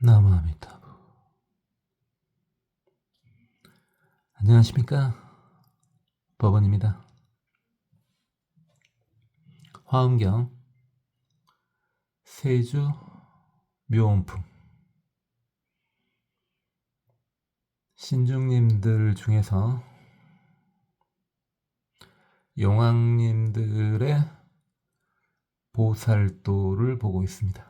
나무아미타부. 안녕하십니까, 법원입니다. 화엄경 세주 묘원품. 신중님들 중에서 용왕님들의 보살도를 보고 있습니다.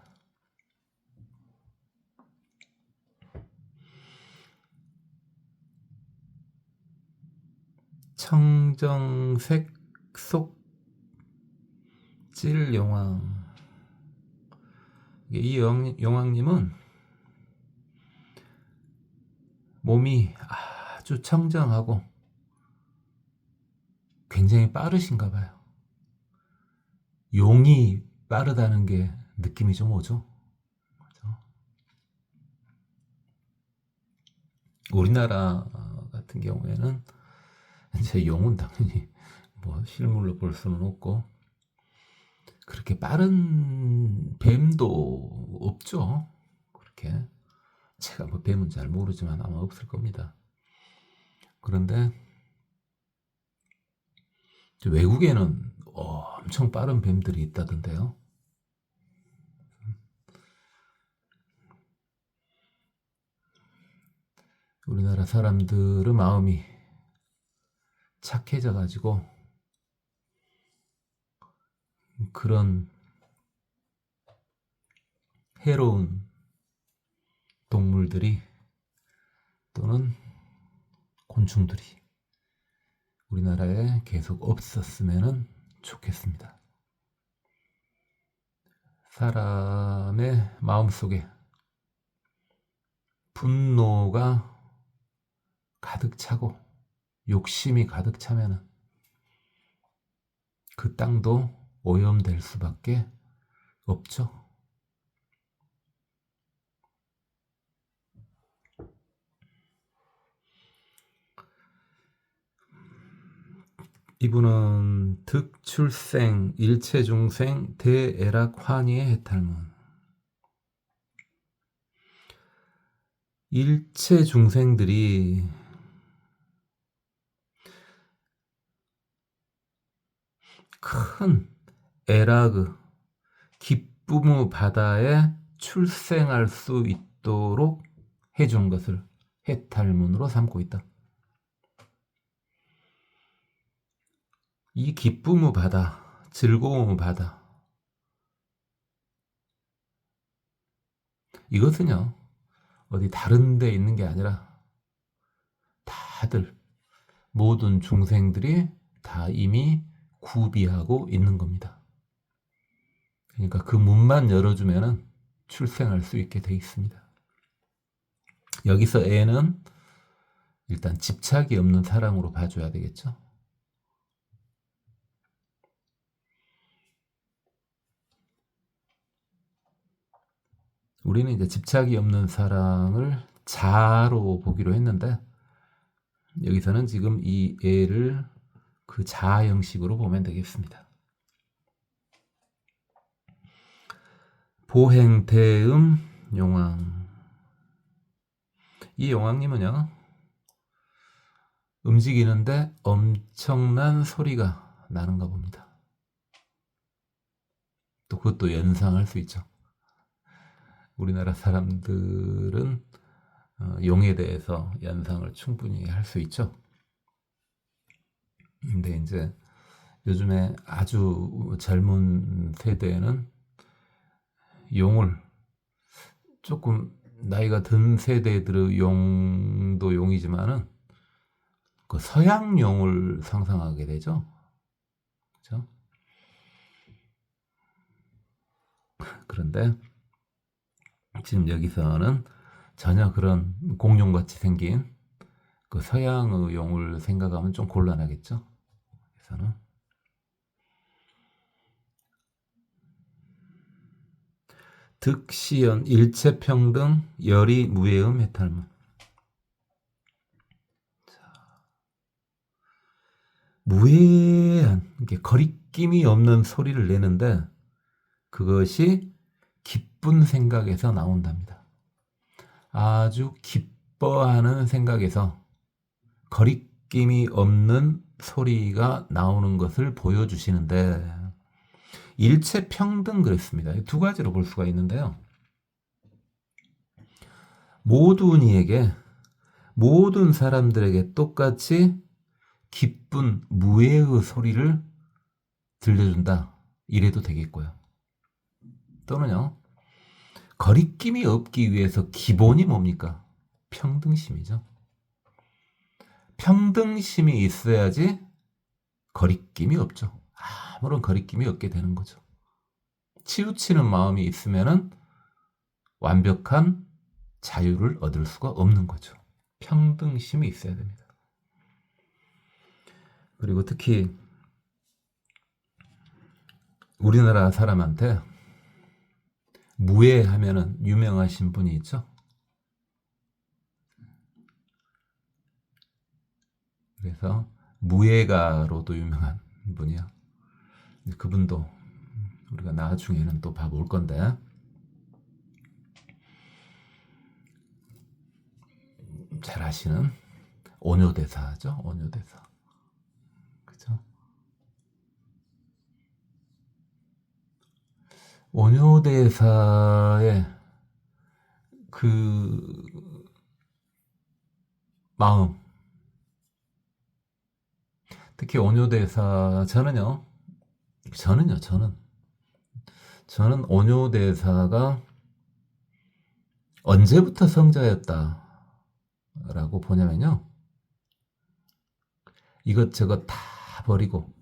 청정색 속질 용왕. 이 용왕님은 몸이 아주 청정하고 굉장히 빠르신가 봐요. 용이 빠르다는 게 느낌이 좀 오죠? 그렇죠? 우리나라 같은 경우에는 이제 용은 당연히 뭐 실물로 볼 수는 없고 그렇게 빠른 뱀도 없죠. 그렇게 제가 뭐 뱀은 잘 모르지만 아마 없을 겁니다. 그런데 외국에는 엄청 빠른 뱀들이 있다던데요. 우리나라 사람들의 마음이 착해져 가지고 그런 해로운 동물들이 또는 곤충들이 우리나라에 계속 없었으면 좋겠습니다. 사람의 마음속에 분노가 가득 차고 욕심이 가득 차면 그 땅도 오염될 수밖에 없죠. 이분은 득출생, 일체중생, 대애락환희의 해탈문. 일체중생들이 큰 애락, 기쁨의 바다에 출생할 수 있도록 해준 것을 해탈문으로 삼고 있다. 이 기쁨의 바다, 즐거움의 바다, 이것은요 어디 다른 데 있는 게 아니라 다들 모든 중생들이 다 이미 구비하고 있는 겁니다. 그러니까 그 문만 열어주면 출생할 수 있게 돼 있습니다. 여기서 애는 일단 집착이 없는 사랑으로 봐줘야 되겠죠. 우리는 이제 집착이 없는 사랑을 자아로 보기로 했는데 여기서는 지금 이 애를 그 자아 형식으로 보면 되겠습니다. 보행대음 용왕. 이 용왕님은요 움직이는데 엄청난 소리가 나는가 봅니다. 또 그것도 연상할 수 있죠. 우리나라 사람들은 용에 대해서 연상을 충분히 할 수 있죠. 근데 이제 요즘에 아주 젊은 세대에는 용을 조금 나이가 든 세대들의 용도 용이지만은 그 서양 용을 상상하게 되죠. 그렇죠? 그런데 지금 여기서는 전혀 그런 공룡같이 생긴 그 서양의 용을 생각하면 좀 곤란하겠죠. 그래서는 득시연 일체평등 열이 무해음 해탈문. 무해한 거리낌이 없는 소리를 내는데 그것이 기쁜 생각에서 나온답니다. 아주 기뻐하는 생각에서 거리낌이 없는 소리가 나오는 것을 보여주시는데, 일체평등 그랬습니다. 두 가지로 볼 수가 있는데요. 모든 이에게, 모든 사람들에게 똑같이 기쁜 무해의 소리를 들려준다. 이래도 되겠고요. 또는요, 거리낌이 없기 위해서 기본이 뭡니까? 평등심이죠. 평등심이 있어야지 거리낌이 없죠. 아무런 거리낌이 없게 되는 거죠. 치우치는 마음이 있으면은 완벽한 자유를 얻을 수가 없는 거죠. 평등심이 있어야 됩니다. 그리고 특히 우리나라 사람한테 무예하면은 유명하신 분이 있죠. 그래서 무예가로도 유명한 분이요. 그분도 우리가 나중에는 또 봐볼 건데, 잘 아시는 온효대사죠. 온효대사. 그죠? 온효대사의 그 마음, 특히 온효대사, 저는 온효대사가 언제부터 성자였다라고 보냐면요, 이것저것 다 버리고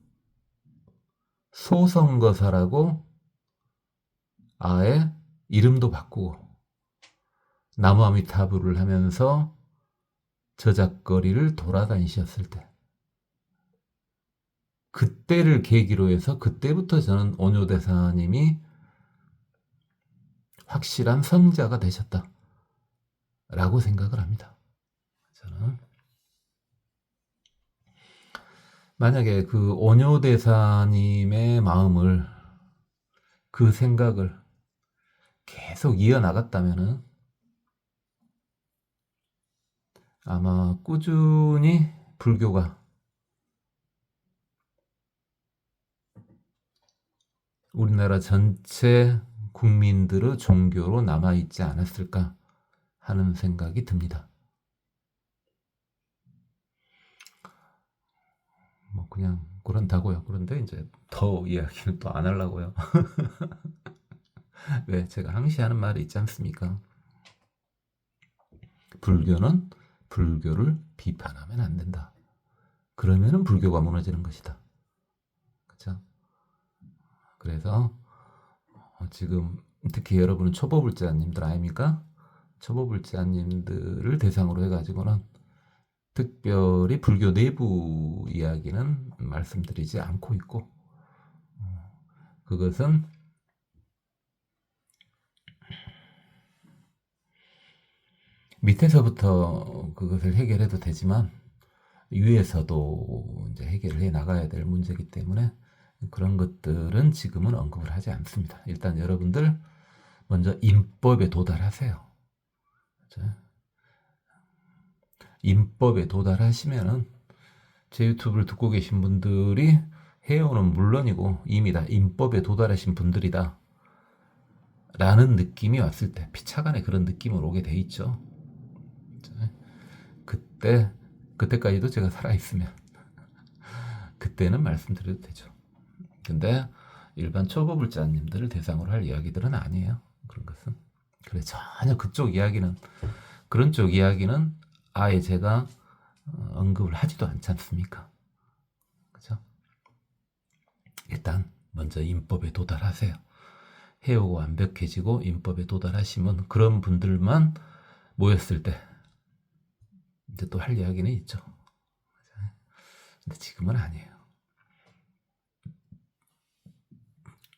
소선거사라고 아예 이름도 바꾸고 나무아미타불을 하면서 저작거리를 돌아다니셨을 때, 그때를 계기로 해서 그때부터 저는 온효대사님이 확실한 성자가 되셨다라고 생각을 합니다. 저는 만약에 그 온효대사님의 마음을, 그 생각을 계속 이어나갔다면은 아마 꾸준히 불교가 우리나라 전체 국민들의 종교로 남아있지 않았을까 하는 생각이 듭니다. 뭐 그냥 그런다고요. 그런데 이제 더 이야기는 또 안 하려고요. 왜? 제가 항시 하는 말이 있지 않습니까? 불교는 불교를 비판하면 안 된다. 그러면은 불교가 무너지는 것이다. 그렇죠? 그래서 지금 특히 여러분은 초보불자님들 아닙니까? 초보불자님들을 대상으로 해가지고는 특별히 불교 내부 이야기는 말씀드리지 않고 있고, 그것은 밑에서부터 그것을 해결해도 되지만 위에서도 이제 해결을 해 나가야 될 문제이기 때문에 그런 것들은 지금은 언급을 하지 않습니다. 일단 여러분들 먼저 인법에 도달하세요. 그렇죠? 인법에 도달하시면은 제 유튜브를 듣고 계신 분들이 해오는 물론이고 이미 다 인법에 도달하신 분들이다 라는 느낌이 왔을 때, 피차간에 그런 느낌을 오게 돼 있죠. 그때까지도 제가 살아있으면 그때는 말씀드려도 되죠. 근데 일반 초보불자님들을 대상으로 할 이야기들은 아니에요. 그런 것은. 그래, 전혀 그런 쪽 이야기는 아예 제가 언급을 하지도 않지 않습니까? 그죠? 일단 먼저 인법에 도달하세요. 해오고 완벽해지고 인법에 도달하시면 그런 분들만 모였을 때 이제 또 할 이야기는 있죠. 근데 지금은 아니에요.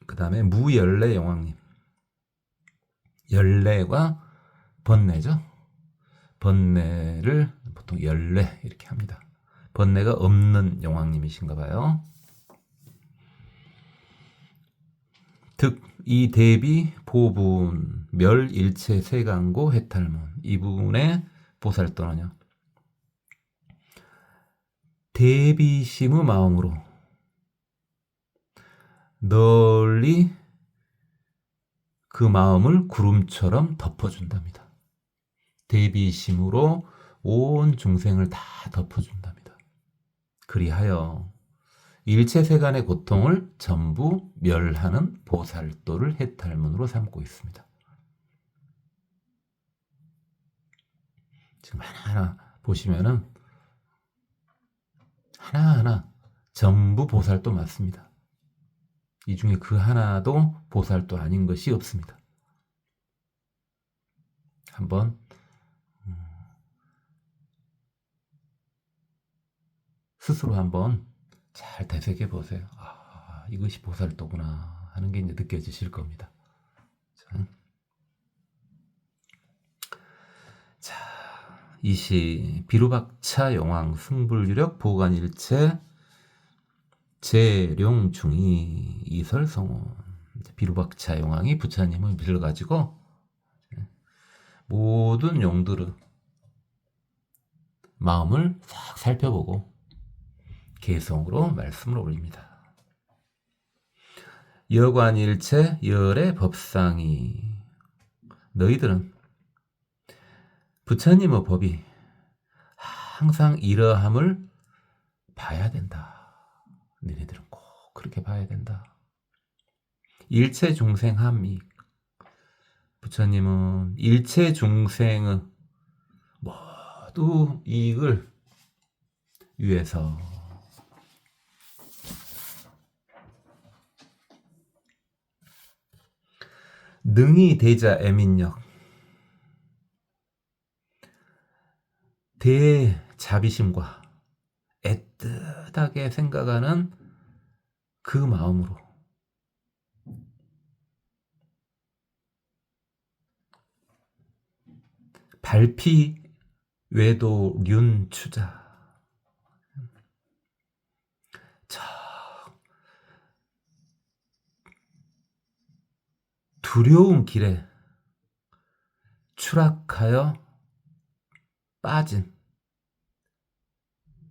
그 다음에 무열례 영왕님. 열례가 번뇌죠. 번뇌를 보통 열례 이렇게 합니다. 번뇌가 없는 영왕님이신가 봐요. 득 이 대비, 보분, 멸, 일체, 세간고, 해탈문, 이 부분의 보살도는요, 대비심의 마음으로 널리 그 마음을 구름처럼 덮어준답니다. 대비심으로 온 중생을 다 덮어준답니다. 그리하여 일체세간의 고통을 전부 멸하는 보살도를 해탈문으로 삼고 있습니다. 지금 하나하나 보시면은 하나하나 전부 보살도 맞습니다. 이 중에 그 하나도 보살도 아닌 것이 없습니다. 한번 스스로 한번 잘 되새겨 보세요. 아, 이것이 보살도구나 하는 게 이제 느껴지실 겁니다. 자, 이시 비루박차 용왕 승불유력 보관일체 재룡중이 이설성원. 비루박차 용왕이 부처님을 빌어가지고 모든 용들의 마음을 싹 살펴보고 개성으로 말씀을 올립니다. 여관일체 열의 법상이, 너희들은 부처님의 법이 항상 이러함을 봐야 된다. 너희들은 꼭 그렇게 봐야 된다. 일체 중생 함이, 부처님은 일체 중생의 모두 이익을 위해서 능히 대자 애민력, 대자비심과 애틋하게 생각하는 그 마음으로 발피 외도 륜추자, 저 두려운 길에 추락하여 빠진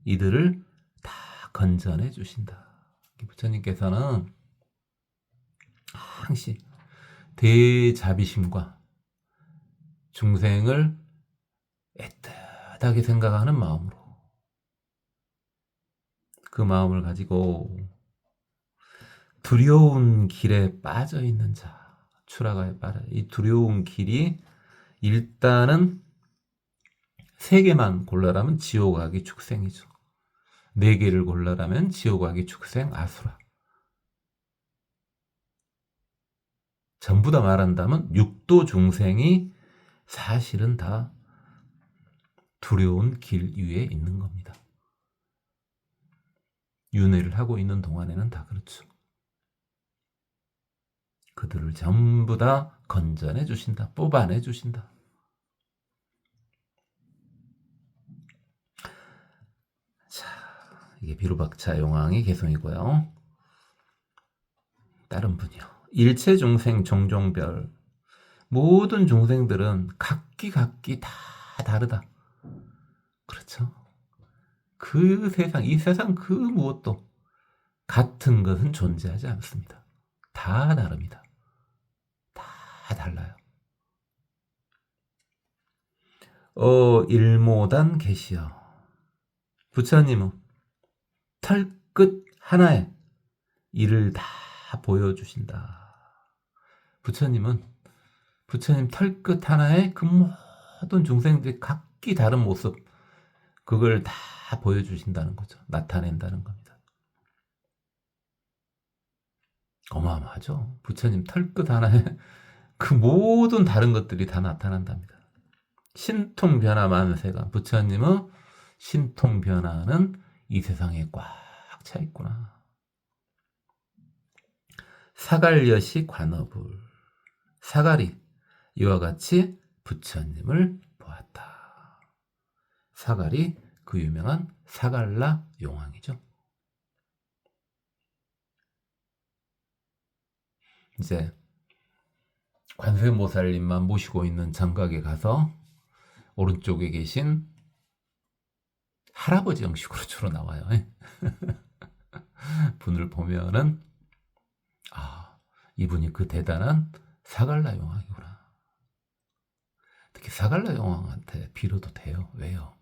이들을 다 건져내 주신다. 부처님께서는 항시 대자비심과 중생을 애틋하게 생각하는 마음으로, 그 마음을 가지고 두려운 길에 빠져 있는 자, 추락하여 빠져, 이 두려운 길이 일단은 세 개만 골라라면 지옥 가기 축생이죠. 네 개를 골라라면 지옥 가기 축생 아수라. 전부 다 말한다면 육도 중생이 사실은 다 두려운 길 위에 있는 겁니다. 윤회를 하고 있는 동안에는 다 그렇죠. 그들을 전부 다 건져내 주신다. 뽑아내 주신다. 자, 이게 비루박차 용왕의 개성이고요. 다른 분이요. 일체 중생 종종별, 모든 중생들은 각기 다 다르다. 그렇죠. 그 세상, 이 세상 그 무엇도 같은 것은 존재하지 않습니다. 다 다릅니다. 다 달라요. 일모단 계시여. 부처님은 털끝 하나에 이를 다 보여주신다. 부처님 털끝 하나에 그 모든 중생들이 각기 다른 모습, 그걸 다 보여주신다는 거죠. 나타낸다는 겁니다. 어마어마하죠. 부처님 털끝 하나에 그 모든 다른 것들이 다 나타난답니다. 신통변화 만세가, 부처님의 신통변화는 이 세상에 꽉 차 있구나. 사갈여시 관어불, 사갈이 이와 같이 부처님을 보았다. 사갈이 그 유명한 사갈라 용왕이죠. 이제 관세음보살님만 모시고 있는 장각에 가서 오른쪽에 계신 할아버지 형식으로 주로 나와요. 분을 보면은 이분이 그 대단한 사갈라 용왕이구나. 특히 사갈라 용왕한테 빌어도 돼요. 왜요?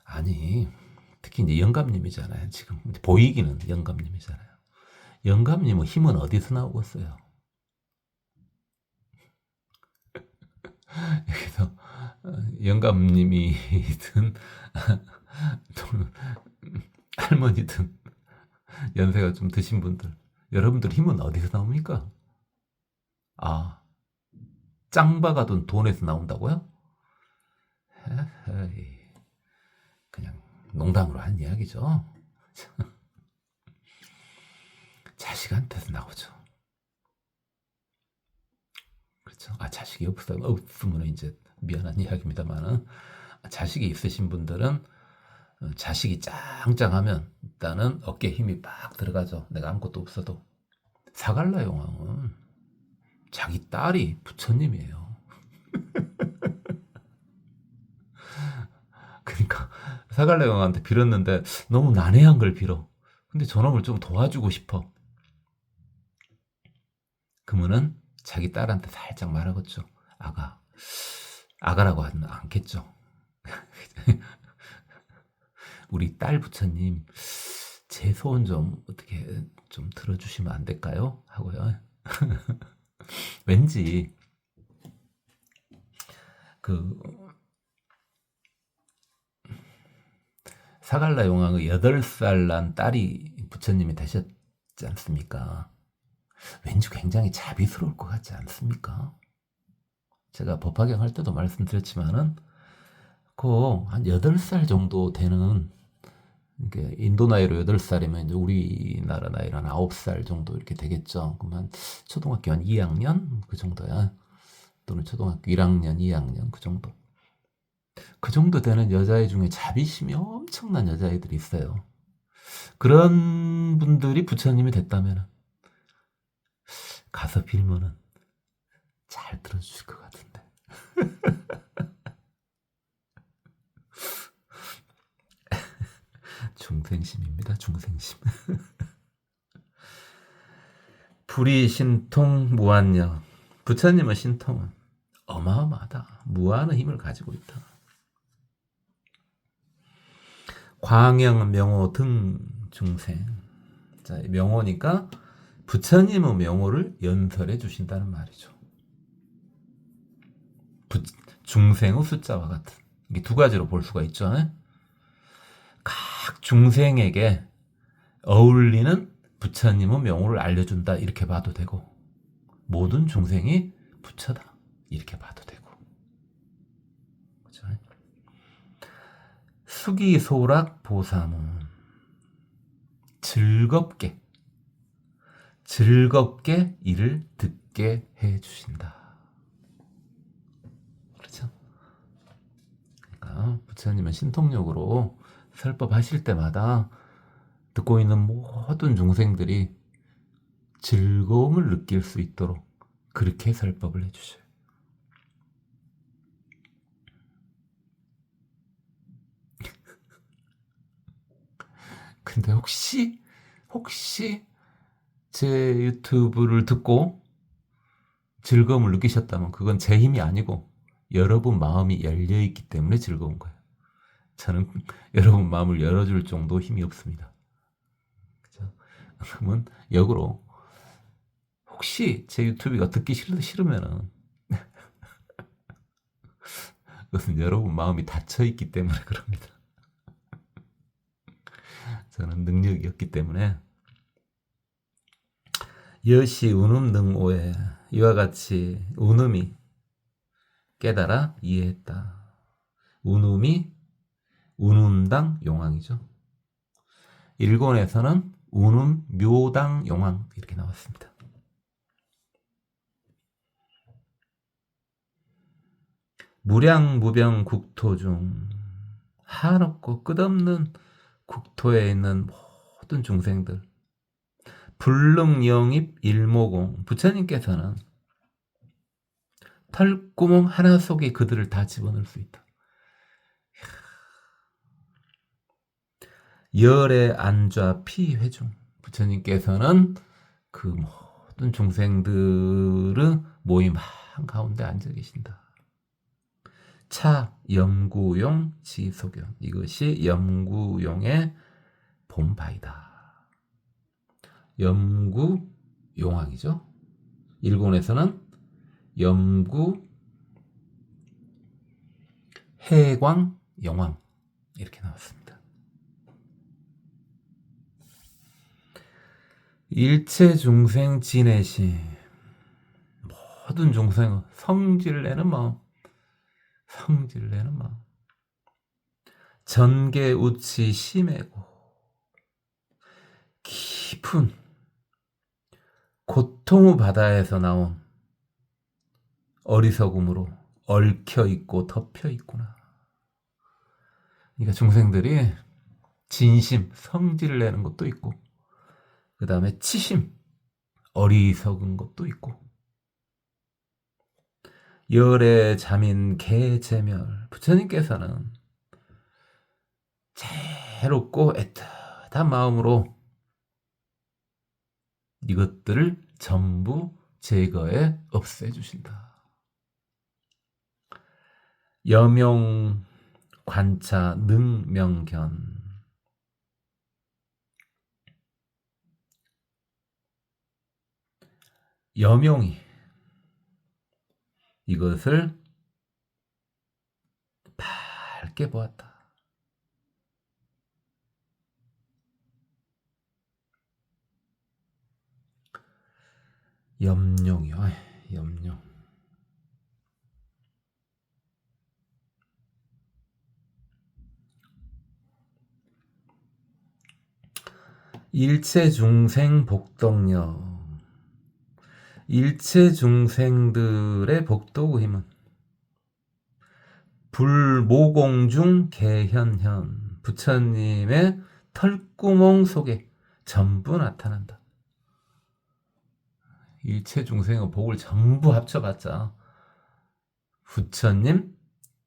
아니, 특히 이제 영감님이잖아요. 지금 보이기는 영감님이잖아요. 영감님은 힘은 어디서 나오겠어요? 여기서 영감님이든 할머니든 연세가 좀 드신 분들, 여러분들 힘은 어디서 나옵니까? 짱 박아둔 돈에서 나온다고요? 그냥 농담으로 한 이야기죠. 자식한테서 나오죠. 그렇죠. 자식이 없으면 이제 미안한 이야기입니다만, 자식이 있으신 분들은 자식이 짱짱하면 일단은 어깨에 힘이 빡 들어가죠. 내가 아무것도 없어도. 사갈라 용왕은 자기 딸이 부처님이에요. 그러니까 사갈라 용왕한테 빌었는데 너무 난해한 걸 빌어. 근데 저놈을 좀 도와주고 싶어. 그러면은 자기 딸한테 살짝 말하겠죠. 아가라고 하면 않겠죠. 우리 딸 부처님 제 소원 좀 어떻게 좀 들어주시면 안 될까요? 하고요. 왠지 그 사갈라 용왕의 8살 난 딸이 부처님이 되셨지 않습니까? 왠지 굉장히 자비스러울 것 같지 않습니까? 제가 법화경 할 때도 말씀드렸지만은 한 8살 정도 되는, 인도 나이로 8살이면 이제 우리나라 나이로 한 9살 정도 이렇게 되겠죠. 그러면 초등학교 한 2학년 그 정도야. 또는 초등학교 1학년, 2학년 그 정도. 그 정도 되는 여자애 중에 자비심이 엄청난 여자애들이 있어요. 그런 분들이 부처님이 됐다면 가서 빌면은 잘 들어주실 것 같은데. 중생심입니다. 중생심. 불이 신통 무한력. 부처님의 신통은 어마어마하다. 무한의 힘을 가지고 있다. 광영, 명호 등 중생. 자, 명호니까 부처님의 명호를 연설해 주신다는 말이죠. 중생의 숫자와 같은. 이게 두 가지로 볼 수가 있죠. 각 중생에게 어울리는 부처님의 명호를 알려준다 이렇게 봐도 되고, 모든 중생이 부처다 이렇게 봐도 되고, 그렇죠? 수기소락 보사문, 즐겁게 이를 듣게 해주신다. 그렇죠? 그러니까 부처님은 신통력으로 설법하실 때마다 듣고 있는 모든 중생들이 즐거움을 느낄 수 있도록 그렇게 설법을 해주셔요. 근데 혹시 제 유튜브를 듣고 즐거움을 느끼셨다면 그건 제 힘이 아니고 여러분 마음이 열려있기 때문에 즐거운 거예요. 저는 여러분 마음을 열어줄 정도 힘이 없습니다. 그렇죠? 그러면 역으로 혹시 제 유튜브가 듣기 싫으면은 그것은 여러분 마음이 닫혀있기 때문에 그럽니다. 저는 능력이 없기 때문에. 여시 운음 능오해, 이와 같이 운음이 깨달아 이해했다. 운음이 운음당 용왕이죠. 일본에서는 운음 묘당 용왕 이렇게 나왔습니다. 무량무병 국토 중 한없고 끝없는 국토에 있는 모든 중생들, 불능영입 일모공. 부처님께서는 털구멍 하나 속에 그들을 다 집어넣을 수 있다. 열의 안좌 피회중. 부처님께서는 그 모든 중생들의 모임 한가운데 앉아 계신다. 차 염구용 지소견. 이것이 염구용의 본바이다. 염구용왕이죠. 일본에서는 염구 해광 영왕 이렇게 나왔습니다. 일체 중생 진해시. 모든 중생은 성질 내는 마음, 성질 내는 마음. 전계 우치 심해고. 깊은 고통의 바다에서 나온 어리석음으로 얽혀있고 덮여있구나. 그러니까 중생들이 진심, 성질을 내는 것도 있고, 그 다음에 치심, 어리석은 것도 있고, 열의 잠인 개재멸. 부처님께서는 자애롭고 애틋한 마음으로 이것들을 전부 제거해 없애주신다. 여명 관차 능명견. 여명이 이것을 밝게 보았다. 염룡이요. 염룡. 일체 중생 복덕력. 일체 중생들의 복덕의 힘은 불모공중 개현현. 부처님의 털구멍 속에 전부 나타난다. 일체 중생의 복을 전부 합쳐봤자 부처님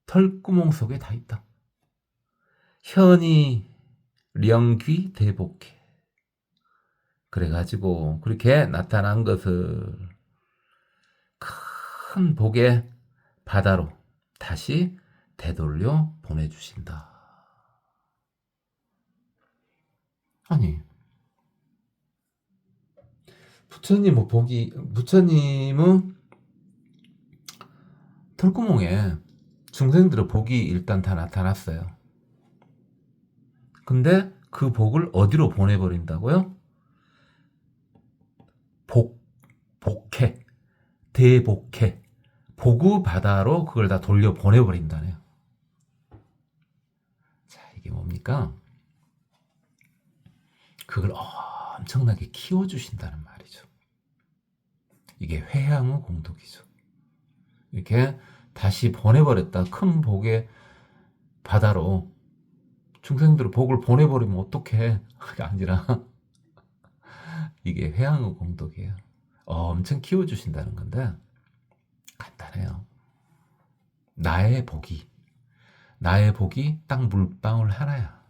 털구멍 속에 다 있다. 현이 령귀 대복해. 그래가지고 그렇게 나타난 것을 큰 복의 바다로 다시 되돌려 보내주신다. 아니, 부처님은 털구멍에 중생들의 복이 일단 다 나타났어요. 근데 그 복을 어디로 보내버린다고요? 복해, 대복해, 복의 바다로 그걸 다 돌려 보내버린다네요. 자, 이게 뭡니까? 그걸 엄청나게 키워주신다는 말이죠. 이게 회향의 공덕이죠. 이렇게 다시 보내버렸다. 큰 복의 바다로 중생들의 복을 보내버리면 어떡해? 그게 아니라 이게 회향의 공덕이에요. 엄청 키워주신다는 건데 간단해요. 나의 복이 딱 물방울 하나야.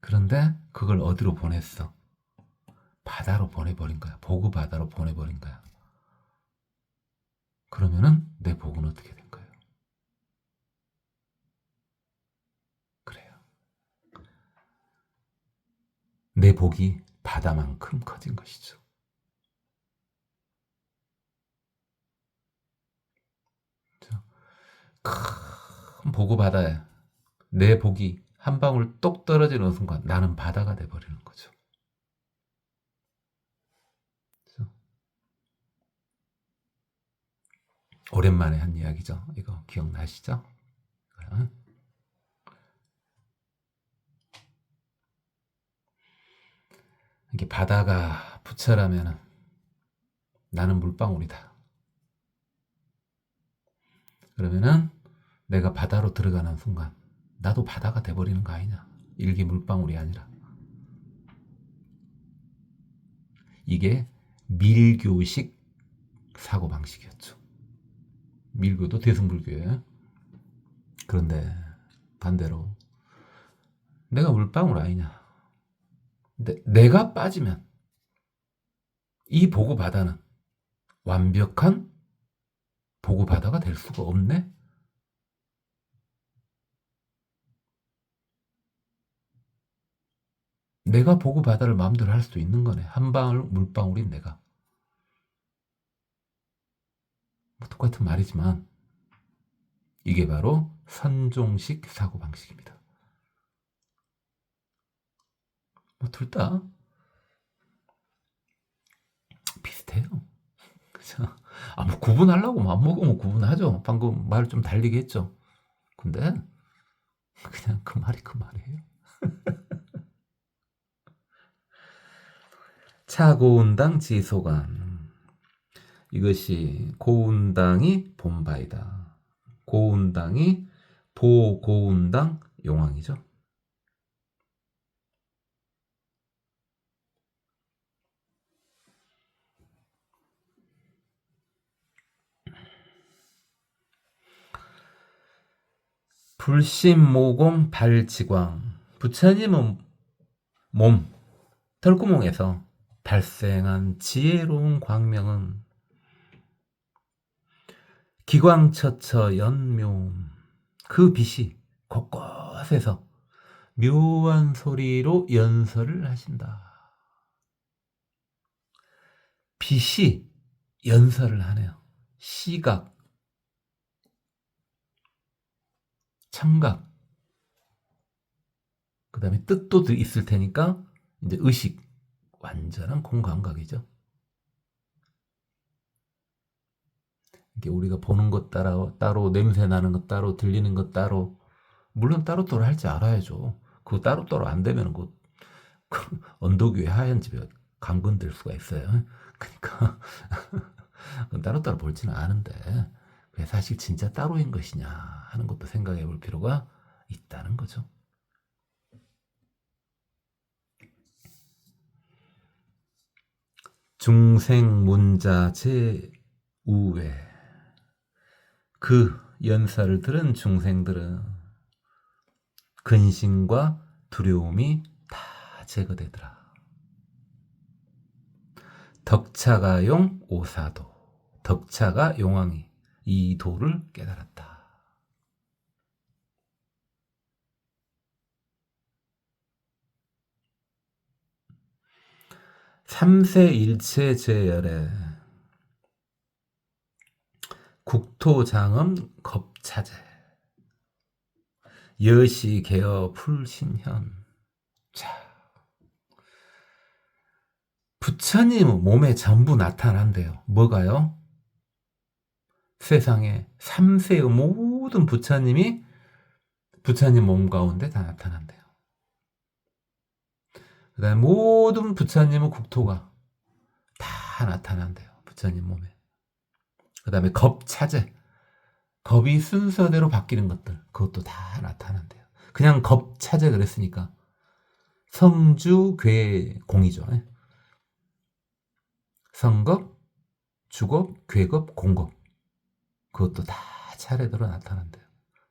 그런데 그걸 어디로 보냈어? 바다로 보내버린 거야. 복의 바다로 보내버린 거야. 그러면은 내 복은 어떻게 된 거예요? 그래요. 내 복이 바다만큼 커진 것이죠. 큰 복의 바다에 내 복이 한 방울 똑 떨어지는 순간 나는 바다가 돼버리는 거죠. 그렇죠? 오랜만에 한 이야기죠. 이거 기억나시죠? 이게 바다가 부처라면 나는 물방울이다. 그러면은 내가 바다로 들어가는 순간 나도 바다가 돼버리는 거 아니냐. 일기 물방울이 아니라. 이게 밀교식 사고방식이었죠. 밀교도 대승불교예요. 그런데 반대로 내가 물방울 아니냐. 내가 빠지면 이 보고바다는 완벽한 보고바다가 될 수가 없네. 내가 보고바다를 마음대로 할 수도 있는 거네. 한 방울 물방울인 내가. 뭐 똑같은 말이지만 이게 바로 선종식 사고방식입니다. 뭐 둘 다 비슷해요. 그죠? 뭐 구분하려고 안 먹으면 구분하죠. 방금 말 좀 달리게 했죠. 근데 그냥 그 말이 그 말이에요. 차고운당 지소간. 이것이 고운당이 본바이다. 고운당이 보고운당 용왕이죠. 불심모공 발지광. 부처님은 몸, 털구멍에서 발생한 지혜로운 광명은 기광처처 연묘. 그 빛이 곳곳에서 묘한 소리로 연설을 하신다. 빛이 연설을 하네요. 시각, 청각, 그 다음에 뜻도 있을 테니까 이제 의식, 완전한 공감각이죠. 이게 우리가 보는 것 따로, 냄새 나는 것 따로, 들리는 것 따로, 물론 따로따로 할 줄 알아야죠. 그거 따로따로 안 되면 그 언덕 위에 하얀 집에 강건될 수가 있어요. 그러니까 따로따로 볼지는 않은데 그게 사실 진짜 따로인 것이냐 하는 것도 생각해 볼 필요가 있다는 거죠. 중생문자 제우회. 그 연설을 들은 중생들은 근심과 두려움이 다 제거되더라. 덕차가용 오사도. 덕차가 용왕이 이 도를 깨달았다. 삼세일체 제열에 국토장엄 겁차제 여시개어 풀신현. 자, 부처님 몸에 전부 나타난대요. 뭐가요? 세상에 3세의 모든 부처님이 부처님 몸 가운데 다 나타난대요. 그 다음에 모든 부처님의 국토가 다 나타난대요. 부처님 몸에. 그 다음에 겁차제. 겁이 순서대로 바뀌는 것들. 그것도 다 나타난대요. 그냥 겁차제 그랬으니까 성주괴공이죠. 성겁, 주겁, 괴겁, 공겁. 그것도 다 차례대로 나타난대요.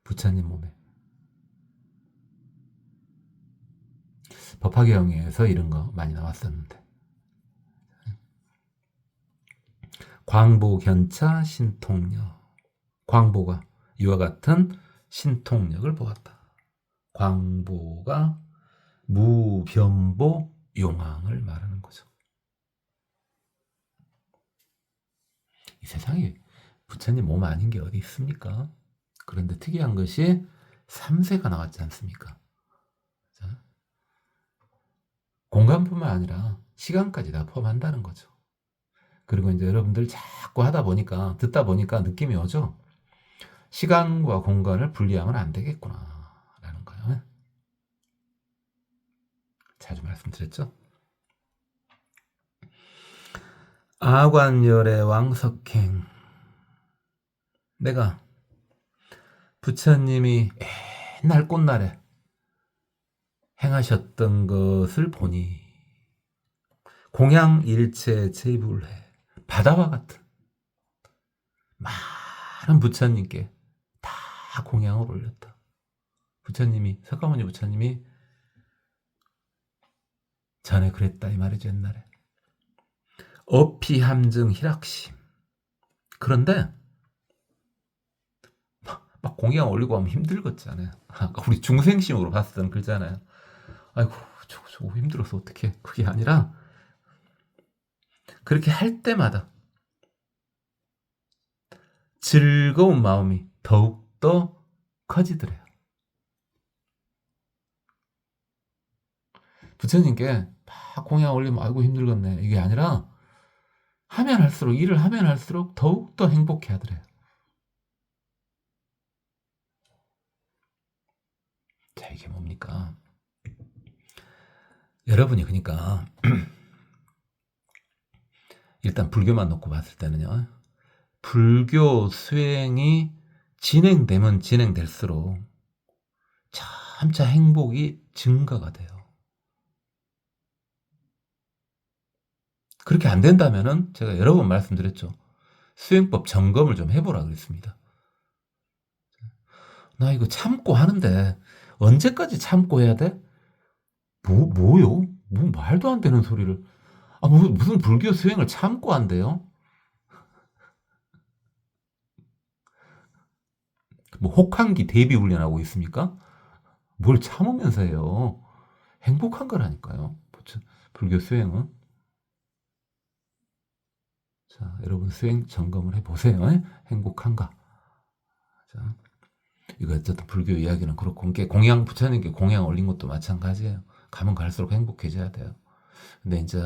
부처님 몸에. 법화경에서 이런 거 많이 나왔었는데. 광보견차 신통력. 광보가 이와 같은 신통력을 보았다. 광보가 무변보 용왕을 말하는 거죠. 이 세상에 부처님 몸 아닌 게 어디 있습니까? 그런데 특이한 것이 3세가 나왔지 않습니까? 공간뿐만 아니라 시간까지 다 포함한다는 거죠. 그리고 이제 여러분들 자꾸 하다 보니까, 듣다 보니까 느낌이 오죠? 시간과 공간을 분리하면 안 되겠구나 라는 거예요. 자주 말씀드렸죠? 아관열의 왕석행. 내가 부처님이 옛날 꽃날에 행하셨던 것을 보니 공양일체 제불해. 바다와 같은 많은 부처님께 다 공양을 올렸다. 부처님이, 석가모니 부처님이 전에 그랬다 이 말이죠. 옛날에 어피함증 희락심. 그런데 막 공양 올리고 하면 힘들겠잖아요. 아까 우리 중생심으로 봤을 때는 그러잖아요. 아이고 저거 힘들어서 어떡해. 그게 아니라 그렇게 할 때마다 즐거운 마음이 더욱더 커지더래요. 부처님께 막 공양 올리면 아이고 힘들겠네. 이게 아니라 하면 할수록, 일을 하면 할수록 더욱더 행복해 하더래요. 자, 이게 뭡니까? 여러분이 그러니까 일단 불교만 놓고 봤을 때는요. 불교 수행이 진행되면 진행될수록 점차 행복이 증가가 돼요. 그렇게 안 된다면은 제가 여러 번 말씀드렸죠. 수행법 점검을 좀 해보라 그랬습니다. 나 이거 참고 하는데 언제까지 참고 해야 돼? 뭐요? 뭐 말도 안 되는 소리를. 무슨 불교 수행을 참고 한대요? 뭐 혹한기 대비 훈련하고 있습니까? 뭘 참으면서 해요? 행복한 거라니까요. 불교 수행은. 자, 여러분 수행 점검을 해보세요. 행복한가? 자, 이거 어쨌든 불교 이야기는 그렇고, 공양, 부처님께 공양 올린 것도 마찬가지예요. 가면 갈수록 행복해져야 돼요. 근데 이제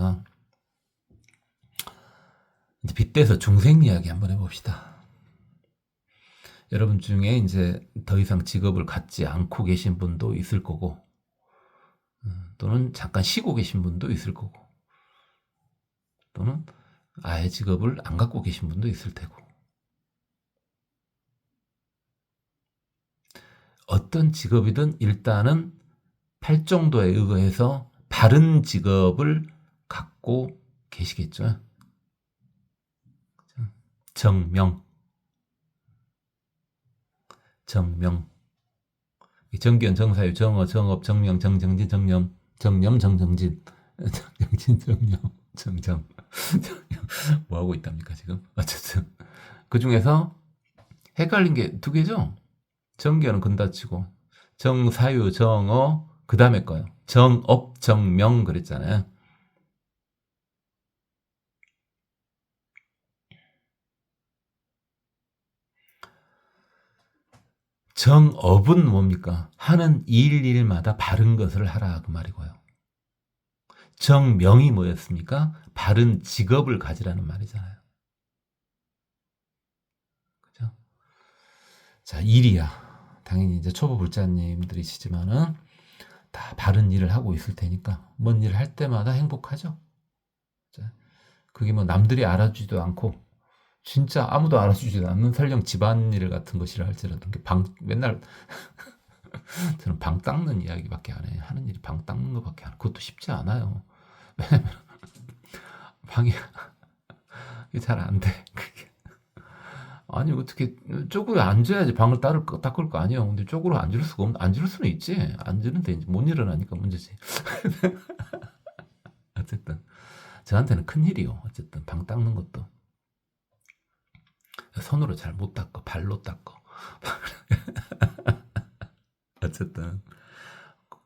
빗대서 중생 이야기 한번 해봅시다. 여러분 중에 이제 더 이상 직업을 갖지 않고 계신 분도 있을 거고, 또는 잠깐 쉬고 계신 분도 있을 거고, 또는 아예 직업을 안 갖고 계신 분도 있을 테고, 어떤 직업이든 일단은 팔정도에 의거해서 바른 직업을 갖고 계시겠죠. 정명. 정견, 정사유, 정어, 정업, 정명, 정정진, 정념, 정정진, 정정진, 정념, 정정. 뭐 하고 있답니까 지금? 어쨌든 그 중에서 헷갈린 게 두 개죠. 정견은 근다치고 정사유, 정어, 그 다음에 거요. 정업, 정명 그랬잖아요. 정업은 뭡니까? 하는 일마다 바른 것을 하라 그 말이고요. 정명이 뭐였습니까? 바른 직업을 가지라는 말이잖아요. 그죠? 자, 일이야. 당연히 이제 초보 불자님들이시지만은 다 바른 일을 하고 있을 테니까 뭔 일을 할 때마다 행복하죠. 자, 그게 뭐 남들이 알아주지도 않고 진짜 아무도 알아주지도 않는 설령 집안일 같은 것이라 할지라도 맨날 저는 방 닦는 이야기밖에 안 해요. 하는 일이 방 닦는 것밖에 안 해요. 그것도 쉽지 않아요. 왜냐면 방이 잘 안 돼. 그게. 아니 어떻게 쪼그려 앉아야지 방을 닦을 거 아니에요. 근데 쪼그려 앉을 수는 있지. 앉는데 이제 못 일어나니까 문제지. 어쨌든 저한테는 큰 일이요. 어쨌든 방 닦는 것도 손으로 잘 못 닦고 발로 닦고. 어쨌든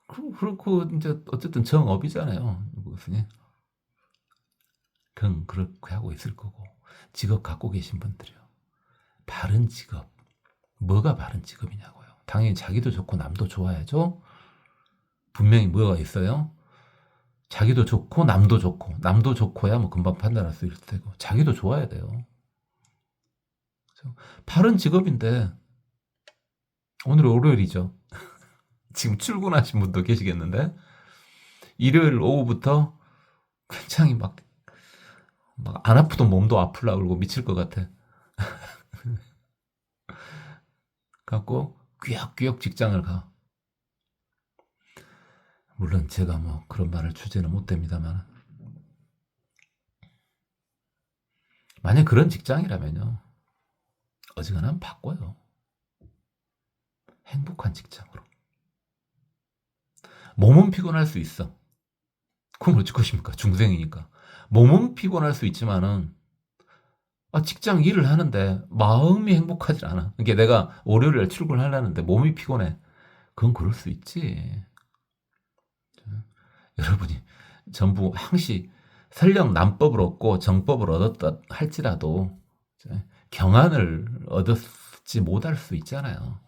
그렇고 이제 어쨌든 정업이잖아요. 무슨 그렇게 하고 있을 거고, 직업 갖고 계신 분들이요. 바른 직업. 뭐가 바른 직업이냐고요. 당연히 자기도 좋고 남도 좋아야죠. 분명히 뭐가 있어요? 자기도 좋고 남도 좋고야 뭐 금방 판단할 수 있을 테고, 자기도 좋아야 돼요. 바른 직업인데 오늘 월요일이죠. 지금 출근하신 분도 계시겠는데 일요일 오후부터 굉장히 막 안 아프던 몸도 아플라 그러고 미칠 것 같아. 갖고 꾸역꾸역 직장을 가. 물론 제가 뭐 그런 말을 주제는 못 됩니다만, 만약 그런 직장이라면요, 어지간하면 바꿔요. 행복한 직장으로. 몸은 피곤할 수 있어. 그럼 어쩔 것입니까? 중생이니까. 몸은 피곤할 수 있지만은, 직장 일을 하는데 마음이 행복하지 않아. 이게 내가 월요일에 출근하려는데 몸이 피곤해. 그건 그럴 수 있지. 여러분이 전부 항시 설령 남법을 얻고 정법을 얻었다 할지라도 경안을 얻었지 못할 수 있잖아요.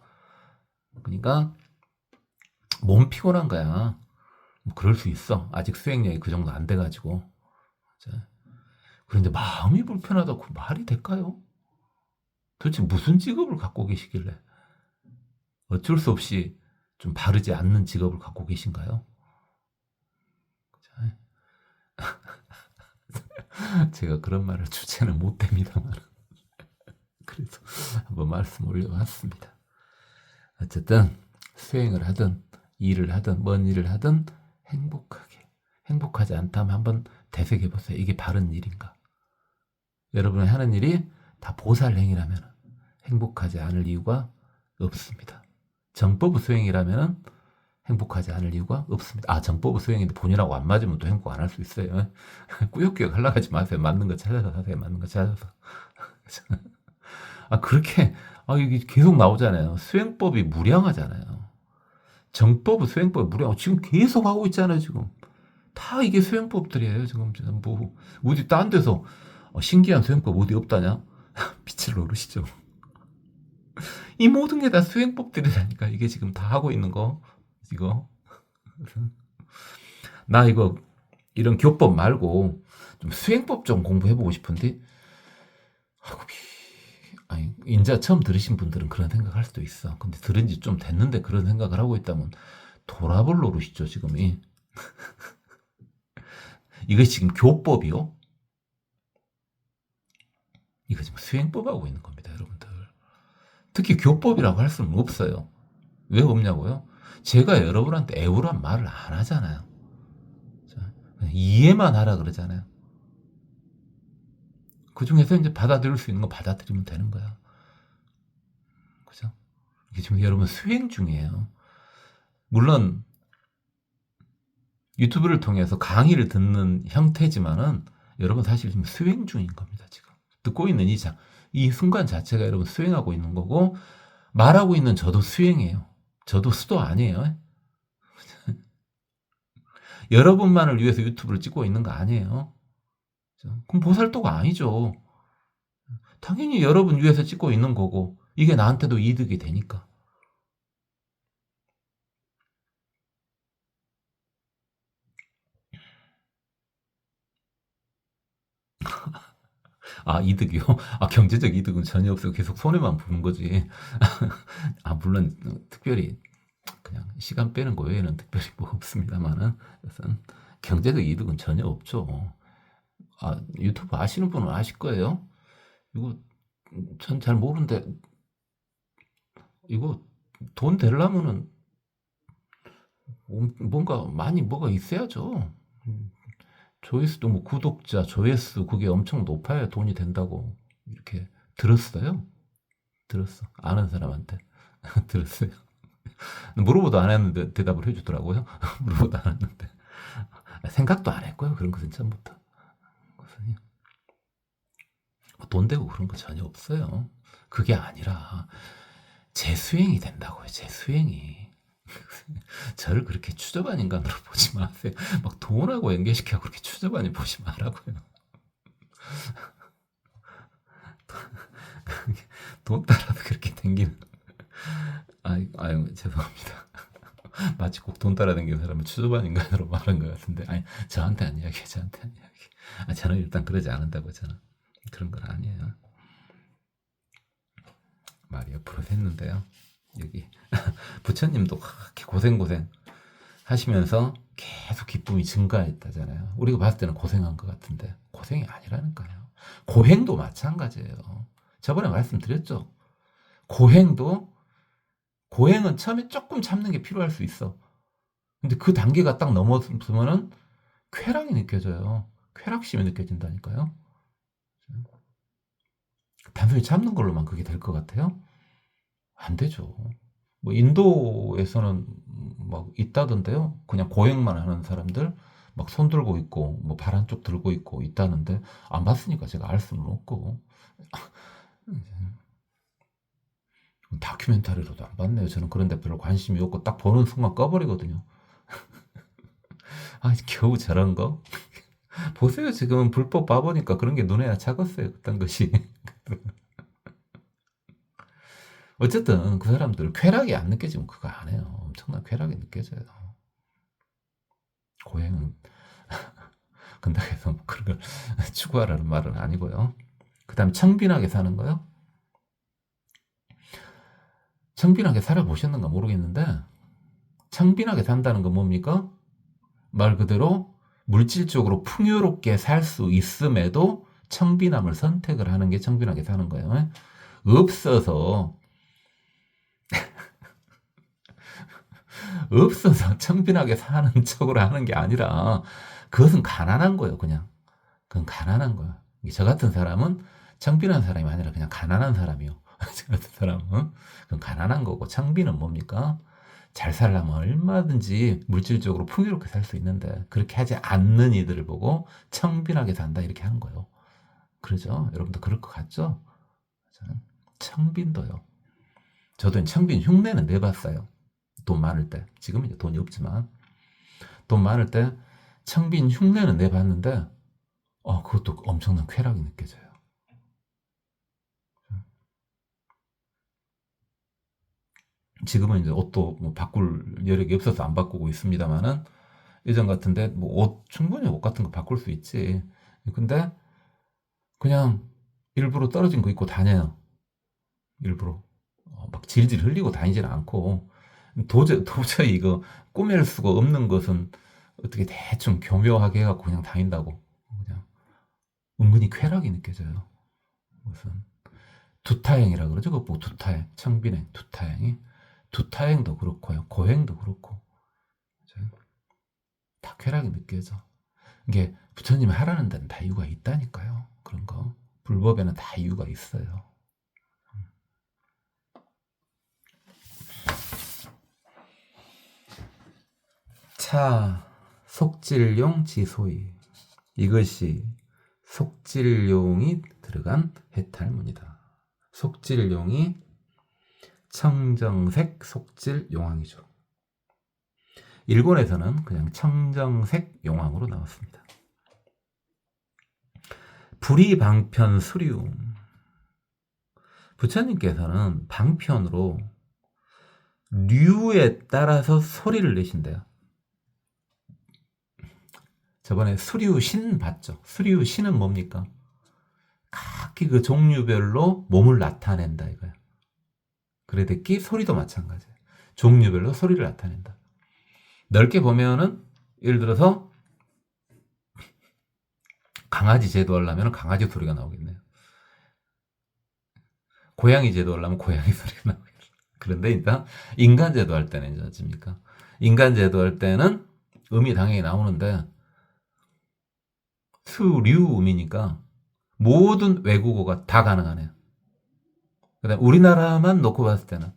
그러니까 몸 피곤한 거야. 뭐 그럴 수 있어. 아직 수행력이 그 정도 안 돼가지고. 그런데 마음이 불편하다고 그 말이 될까요? 도대체 무슨 직업을 갖고 계시길래 어쩔 수 없이 좀 바르지 않는 직업을 갖고 계신가요? 제가 그런 말을 주체는 못 됩니다만 그래서 한번 말씀 올려봤습니다. 어쨌든 수행을 하든 일을 하든 뭔 일을 하든 행복하지 않다면 한번 되새겨보세요. 이게 바른 일인가? 여러분이 하는 일이 다 보살행위라면 행복하지 않을 이유가 없습니다. 정법 수행이라면 행복하지 않을 이유가 없습니다. 정법 수행인데 본인하고 안 맞으면 또 행복 안 할 수 있어요. 꾸역꾸역 하려고 하지 마세요. 맞는 거 찾아서 하세요. 맞는 거 찾아서. 그렇게 이게 계속 나오잖아요. 수행법이 무량하잖아요. 정법, 수행법 무량. 지금 계속 하고 있잖아요. 지금 다 이게 수행법들이에요. 지금 전부 어디 딴 데서 신기한 수행법 어디 없다냐? 빛을 모르시죠? 이 모든 게 다 수행법들이라니까. 이게 지금 다 하고 있는 거 이거. 나 이거 이런 교법 말고 좀 수행법 좀 공부해보고 싶은데 인자 처음 들으신 분들은 그런 생각할 수도 있어. 근데 들은 지 좀 됐는데 그런 생각을 하고 있다면 돌아볼 노릇이죠 지금이. 이거 지금 교법이요? 이거 지금 수행법하고 있는 겁니다 여러분들. 특히 교법이라고 할 수는 없어요. 왜 없냐고요? 제가 여러분한테 애우란 말을 안 하잖아요. 그냥 이해만 하라 그러잖아요. 그 중에서 이제 받아들일 수 있는 거 받아들이면 되는 거야. 그죠? 이게 지금 여러분 수행 중이에요. 물론 유튜브를 통해서 강의를 듣는 형태지만은 여러분 사실 지금 수행 중인 겁니다. 지금 듣고 있는 이 순간 자체가 여러분 수행하고 있는 거고, 말하고 있는 저도 수행이에요. 저도 수도 아니에요. 여러분만을 위해서 유튜브를 찍고 있는 거 아니에요. 그럼 보살도가 아니죠. 당연히 여러분 위해서 찍고 있는 거고 이게 나한테도 이득이 되니까. 이득이요? 경제적 이득은 전혀 없어요. 계속 손해만 보는 거지. 물론 특별히 그냥 시간 빼는 거 외에는 특별히 뭐 없습니다만은, 경제적 이득은 전혀 없죠. 유튜브 아시는 분은 아실 거예요. 이거 전 잘 모르는데 이거 돈 되려면은 뭔가 많이 뭐가 있어야죠. 조회수도 뭐 구독자, 조회수 그게 엄청 높아야 돈이 된다고 이렇게 들었어요. 아는 사람한테 들었어요. 물어보도 안 했는데 대답을 해주더라고요. 물어보도 안 했는데 생각도 안 했고요. 그런 것은 처음부터. 돈 되고 그런 거 전혀 없어요. 그게 아니라 제 수행이 된다고요. 제 수행이. 저를 그렇게 추접한 인간으로 보지 마세요. 막 돈하고 연계시켜 그렇게 추접하니 보지 말라고요. 돈 따라서 그렇게 댕기는. 아유 죄송합니다. 마치 꼭 돈 따라 댕기는 사람을 추접한 인간으로 말한 것 같은데, 저한테 한 이야기. 저는 일단 그러지 않는다고. 저는 그런 건 아니에요. 말이 옆으로 샜는데요. 여기 부처님도 그렇게 고생 하시면서 계속 기쁨이 증가했다잖아요. 우리가 봤을 때는 고생한 것 같은데 고생이 아니라니까요. 고행도 마찬가지예요. 저번에 말씀드렸죠. 고행은 처음에 조금 참는 게 필요할 수 있어. 근데 그 단계가 딱 넘어서면은 쾌락이 느껴져요. 쾌락심이 느껴진다니까요. 단순히 잡는 걸로만 그게 될 것 같아요? 안 되죠. 뭐 인도에서는 막 있다던데요. 그냥 고행만 하는 사람들 막 손 들고 있고 뭐 발 한쪽 들고 있고 있다는데 안 봤으니까 제가 알 수는 없고 다큐멘터리로도 안 봤네요. 저는 그런데 별로 관심이 없고 딱 보는 순간 꺼버리거든요. 아 겨우 저런 거 보세요. 지금 불법 봐보니까 그런 게 눈에 작았어요. 그딴 것이. 어쨌든 그 사람들 쾌락이 안 느껴지면 그거 안 해요. 엄청난 쾌락이 느껴져요. 고행은 근다고 해서 뭐 그런 걸 추구하라는 말은 아니고요. 그 다음에 청빈하게 사는 거요. 청빈하게 살아보셨는가 모르겠는데 청빈하게 산다는 건 뭡니까? 말 그대로 물질적으로 풍요롭게 살 수 있음에도 청빈함을 선택을 하는 게 청빈하게 사는 거예요. 없어서 없어서 청빈하게 사는 척으로 하는 게 아니라 그것은 가난한 거예요. 그냥 그건 가난한 거야. 저 같은 사람은 청빈한 사람이 아니라 그냥 가난한 사람이요. 저 같은 사람은 그건 가난한 거고 청빈은 뭡니까? 잘 살려면 얼마든지 물질적으로 풍요롭게 살 수 있는데 그렇게 하지 않는 이들을 보고 청빈하게 산다 이렇게 하는 거예요. 그러죠? 여러분도 그럴 것 같죠? 청빈도요. 저도 청빈 흉내는 내봤어요. 돈 많을 때. 지금은 이제 돈이 없지만 돈 많을 때 청빈 흉내는 내봤는데 그것도 엄청난 쾌락이 느껴져요. 지금은 이제 옷도 뭐 바꿀 여력이 없어서 안 바꾸고 있습니다만은 예전 같은데 뭐 옷 충분히 옷 같은 거 바꿀 수 있지. 근데 그냥 일부러 떨어진 거 입고 다녀요. 일부러 막 질질 흘리고 다니지는 않고 도저히 이거 꾸밀 수가 없는 것은 어떻게 대충 교묘하게 해갖고 그냥 다닌다고 그냥 은근히 쾌락이 느껴져요. 무슨 두타행이라 그러죠. 그거 뭐 두타행, 청빈행, 두타행이 두타행도 그렇고요. 고행도 그렇고 다 쾌락이 느껴져. 이게 부처님이 하라는 데는 다 이유가 있다니까요. 그런 거 불법에는 다 이유가 있어요. 차 속질용 지소이 이것이 속질용이 들어간 해탈문이다. 속질용이 청정색 속질용왕이죠. 일본에서는 그냥 청정색 용왕으로 나왔습니다. 불이방편 수리움. 부처님께서는 방편으로 류에 따라서 소리를 내신대요. 저번에 수류신 봤죠? 수류신은 뭡니까? 각기 그 종류별로 몸을 나타낸다 이거야. 그래듣기 소리도 마찬가지예요. 종류별로 소리를 나타낸다. 넓게 보면은 예를 들어서 강아지 제도하려면 강아지 소리가 나오겠네요. 고양이 제도하려면 고양이 소리가 나오겠네요. 그런데 일단 인간 제도할 때는 이제 어찌입니까? 인간 제도할 때는 음이 당연히 나오는데 수류음이니까 모든 외국어가 다 가능하네요. 그다음 우리나라만 놓고 봤을 때는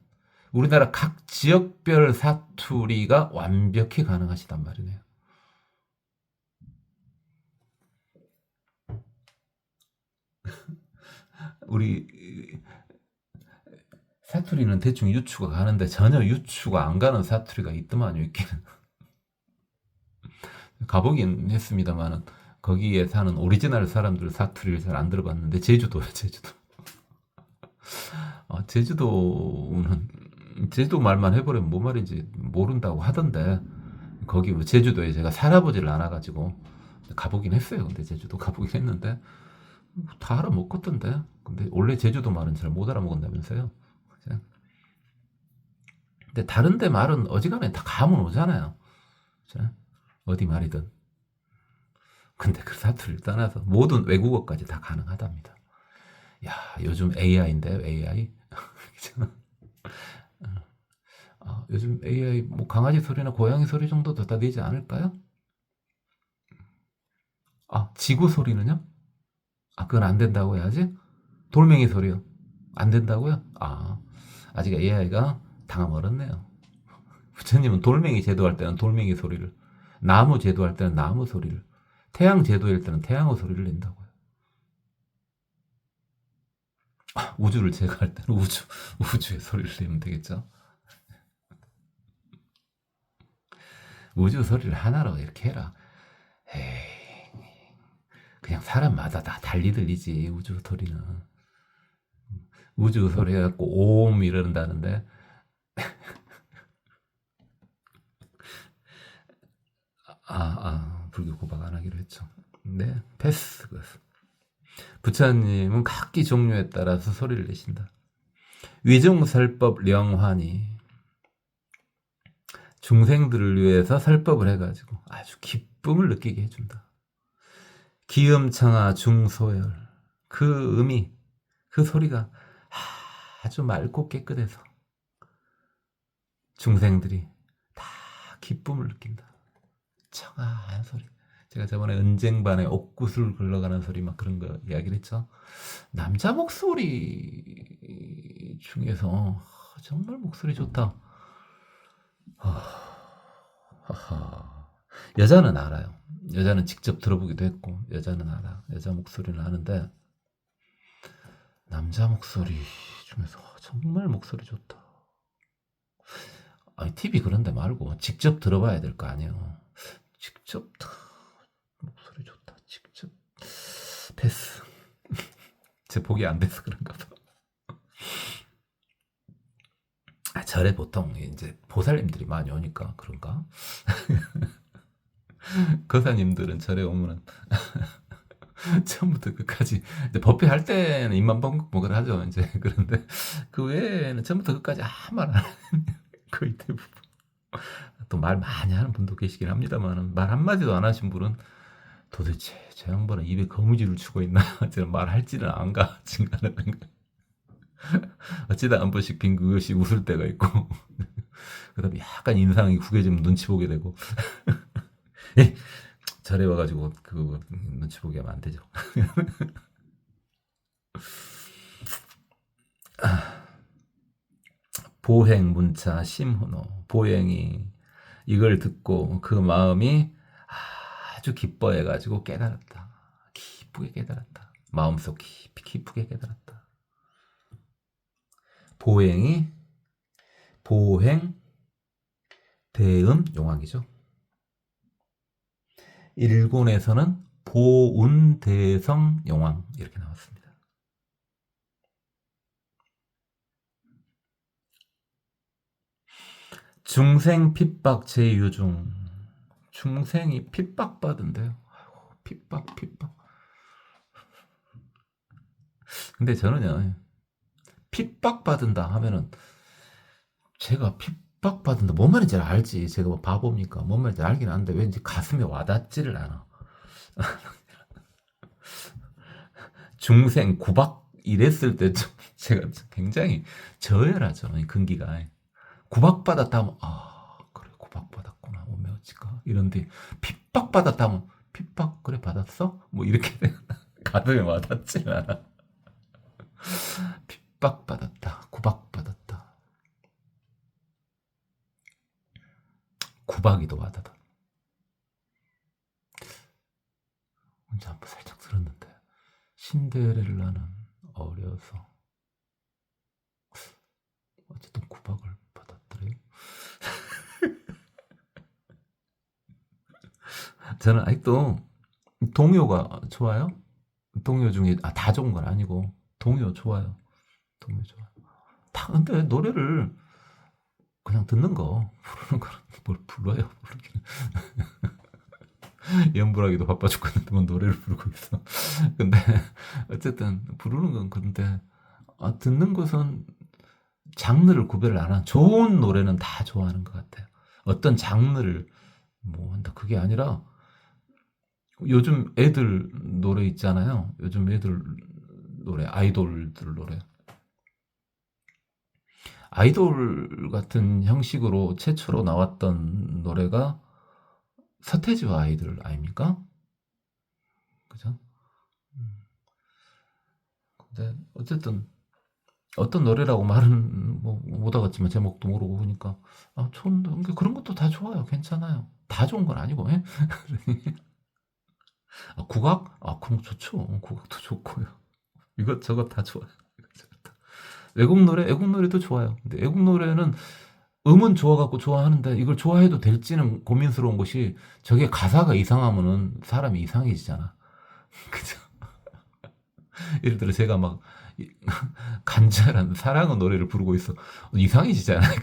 우리나라 각 지역별 사투리가 완벽히 가능하시단 말이네요. 우리 사투리는 대충 유추가 가는데 전혀 유추가 안 가는 사투리가 있더만요. 있기는 가보긴 했습니다만은 거기에 사는 오리지널 사람들 사투리를 잘 안 들어봤는데 제주도요. 제주도는 제주도 말만 해버리면 뭔 말인지 모른다고 하던데 거기 뭐 제주도에 제가 살아보지를 않아가지고 가보긴 했어요. 근데 제주도 가보긴 했는데 다 알아먹었던데. 근데 원래 제주도 말은 잘 못 알아먹었다면서요. 근데 다른 데 말은 어지간하면 다 감은 오잖아요. 어디 말이든. 근데 그 사투리를 떠나서 모든 외국어까지 다 가능하답니다. 야, 요즘 AI인데요, AI. 요즘 AI 뭐 강아지 소리나 고양이 소리 정도도 다 내지 않을까요? 지구 소리는요? 그건 안 된다고 해야지? 돌멩이 소리요. 안 된다고요? 아직 AI가 당하 멀었네요. 부처님은 돌멩이 제도할 때는 돌멩이 소리를, 나무 제도할 때는 나무 소리를, 태양 제도할 때는 태양의 소리를 낸다고요. 우주를 제거할 때는 우주의 소리를 내면 되겠죠. 우주 소리를 하나로 이렇게 해라. 에이, 그냥 사람마다 다 달리 들리지, 우주 소리는. 우주 소리 해갖고 옴 이런다는데 불교 고박 안 하기로 했죠. 네, 패스. 부처님은 각기 종류에 따라서 소리를 내신다. 위중설법 령환이 중생들을 위해서 설법을 해가지고 아주 기쁨을 느끼게 해준다. 기음청아 중소열, 그 음이, 그 소리가 아주 맑고 깨끗해서 중생들이 다 기쁨을 느낀다. 청아한 소리. 제가 저번에 은쟁반에 옥구슬 굴러가는 소리 막 그런 거 이야기를 했죠. 남자 목소리 중에서 정말 목소리 좋다. 여자는 알아요. 여자는 직접 들어보기도 했고 여자는 알아. 여자 목소리는 아는데 남자 목소리 중에서 정말 목소리 좋다. 아니 TV 그런데 말고 직접 들어봐야 될 거 아니에요. 직접 목소리 좋다. 직접 패스. 제 보기 안 돼서 그런가 봐. 절에 보통 이제 보살님들이 많이 오니까 그런가? 거사님들은 절에 오면은 처음부터 끝까지 법회 할 때는 입만 뻥뻥 하죠. 이제 그런데 그 외에는 처음부터 끝까지 아무 말 안 하는 거의 대부분. 또 말 많이 하는 분도 계시긴 합니다만 말 한마디도 안 하신 분은 도대체 저 양반은 입에 거무줄을 추고 있나? 저는 말할지는 안가 진가는 어찌다 한 번씩 빙긋이 웃을 때가 있고 그다음에 약간 인상이 구겨지면 눈치 보게 되고 절에 와가지고 그 눈치 보게 하면 안 되죠. 보행 문차 심훈호, 보행이 이걸 듣고 그 마음이 아주 기뻐해가지고 깨달았다. 기쁘게 깨달았다. 마음속 깊이 기쁘게 깨달았다. 보행이 보행 대음 용왕이죠. 일본에서는 보운대성 용왕 이렇게 나왔습니다. 중생 핍박 제유중. 중생이 핍박받은데요. 핍박. 근데 저는요, 핍박받은다 하면은 제가 핍박받은다 뭔 말인지 알지. 제가 뭐 바보입니까? 뭔 말인지 알긴 아는데 왠지 가슴에 와닿지를 않아. 중생 구박 이랬을 때 제가 굉장히 저열하죠. 근기가. 구박받았다 하면 그래 구박받았구나. 몸에 어찌까. 이런데 핍박받았다 하면 핍박 그래 받았어? 뭐 이렇게 가슴에 와닿지는 않아. 핍박받았다. 구박받았다. 구박이도 와닿아. 혼자 한번 살짝 들었는데 신데렐라는 어려서 어쨌든 구박을 받았더래요. 저는 아직도 동요가 좋아요. 동요 중에 다 좋은 건 아니고 동요 좋아요. 동요 좋아요. 다 근데 노래를 그냥 듣는 거 부르는 거는 뭘 불러요? 부르기는. 연불하기도 바빠 죽겠는데 뭐 노래를 부르고 있어. 근데 어쨌든 부르는 건 그런데 듣는 것은 장르를 구별을 안 하는 좋은 노래는 다 좋아하는 것 같아요. 어떤 장르를 뭐 한다 그게 아니라 요즘 애들 노래 있잖아요. 요즘 애들 노래 아이돌들 노래 아이돌 같은 형식으로 최초로 나왔던 노래가 서태지와 아이들 아닙니까? 그죠? 근데 어쨌든 어떤 노래라고 말은 뭐 못 하겠지만 제목도 모르고 보니까 좋은 그런 것도 다 좋아요. 괜찮아요. 다 좋은 건 아니고. 예? 국악? 그럼 좋죠. 국악도 좋고요. 이것저것 다 좋아요. 이것저것 다. 외국 노래도 좋아요. 근데 외국 노래는 음은 좋아갖고 좋아하는데 이걸 좋아해도 될지는 고민스러운 것이 저게 가사가 이상하면은 사람이 이상해지잖아. 그죠? 예를 들어 제가 막 간절한 사랑의 노래를 부르고 있어. 이상해지잖아요.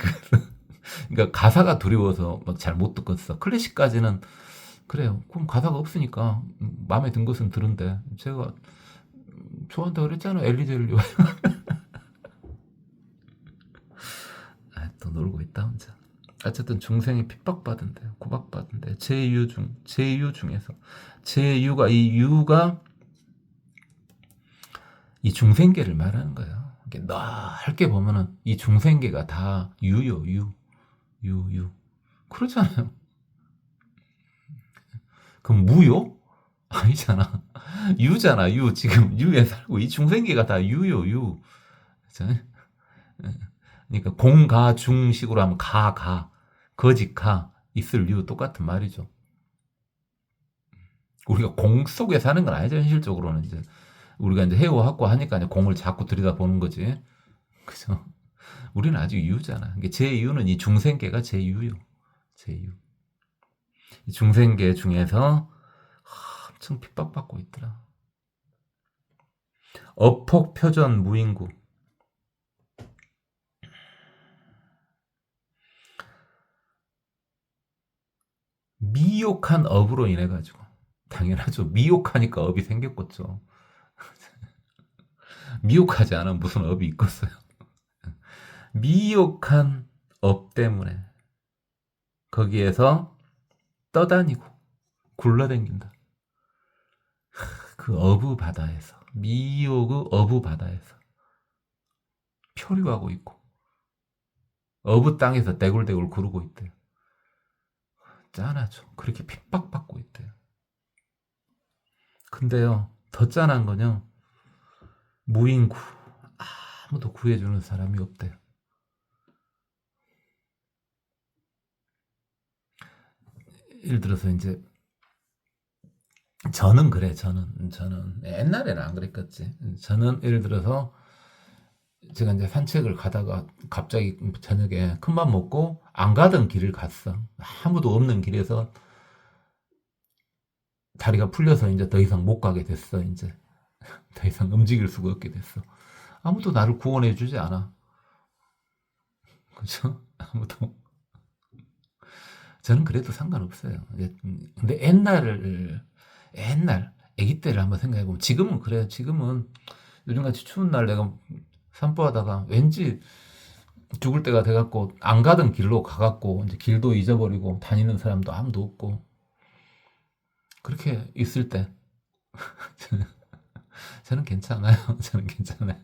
그러니까 가사가 두려워서 막 잘 못 듣겠어. 클래식까지는 그래요. 그럼 가사가 없으니까 마음에 든 것은 들은데 제가 좋아한다 그랬잖아. 엘리젤리. 또 놀고 있다 혼자. 어쨌든 중생이 핍박받은데 구박받은데 제유 중에서 제유가 이 유가 이 중생계를 말하는 거예요. 넓게 보면은 이 중생계가 다 유요 유 그렇잖아요. 그럼 무요? 아니잖아. 유잖아 유. 지금 유에 살고 이 중생계가 다 유요 유. 그러니까 공가 중식으로 하면 거짓가 있을 유 똑같은 말이죠. 우리가 공 속에 사는 건 아니죠. 현실적으로는 이제 우리가 이제 해오하고 하니까 이제 공을 자꾸 들여다보는 거지. 그죠? 우리는 아직 유잖아. 제2유는 이 중생계가 제2유. 제2유. 이 중생계 중에서 엄청 핍박받고 있더라. 어폭표전 무인구. 미혹한 업으로 인해 가지고 당연하죠. 미혹하니까 업이 생겼겠죠. 미혹하지 않으면 무슨 업이 있겠어요. 미혹한 업 때문에 거기에서 떠다니고 굴러댕긴다. 그 어부 바다에서 미혹의 어부 바다에서 표류하고 있고 어부 땅에서 떼굴떼굴 구르고 있대요. 짠하죠. 그렇게 핍박받고 있대요. 근데요, 더 짠한 건요, 무인구. 아무도 구해주는 사람이 없대요. 예를 들어서 이제 저는 그래. 저는 옛날에는 안 그랬겠지. 저는 예를 들어서 제가 이제 산책을 가다가 갑자기 저녁에 큰맘 먹고 안 가던 길을 갔어. 아무도 없는 길에서 다리가 풀려서 이제 더 이상 못 가게 됐어. 이제 더 이상 움직일 수가 없게 됐어. 아무도 나를 구원해 주지 않아. 그죠? 아무도. 저는 그래도 상관없어요. 근데 옛날 아기 때를 한번 생각해 보면 지금은 그래요. 지금은 요즘같이 추운 날 내가 산보하다가 왠지 죽을 때가 돼갖고 안 가던 길로 가갖고 이제 길도 잊어버리고 다니는 사람도 아무도 없고 그렇게 있을 때 저는 괜찮아요. 저는 괜찮아요.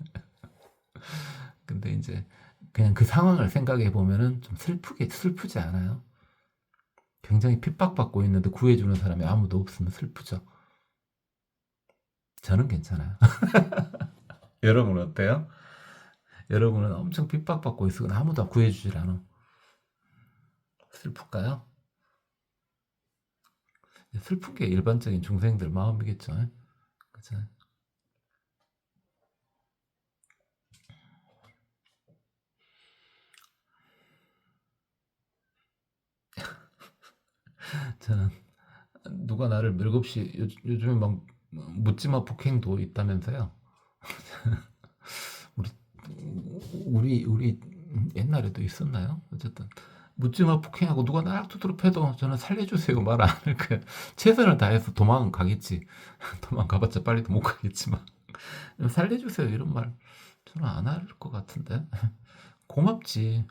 근데 이제 그냥 그 상황을 생각해 보면은 좀 슬프지 않아요? 굉장히 핍박받고 있는데 구해주는 사람이 아무도 없으면 슬프죠. 저는 괜찮아요. 여러분은 어때요? 여러분은 엄청 핍박받고 있으면 아무도 구해주질 않아. 슬플까요? 슬픈 게 일반적인 중생들 마음이겠죠. 그죠? 저는 누가 나를 밀겁시 요즘에 막 묻지마 폭행도 있다면서요. 우리 옛날에도 있었나요? 어쨌든 묻지마 폭행하고 누가 나를 두드려 패도 저는 살려주세요 말 안 할 거예요. 최선을 다해서 도망가겠지. 도망가봤자 빨리도 못 가겠지만 살려주세요 이런 말 저는 안 할 것 같은데. 고맙지.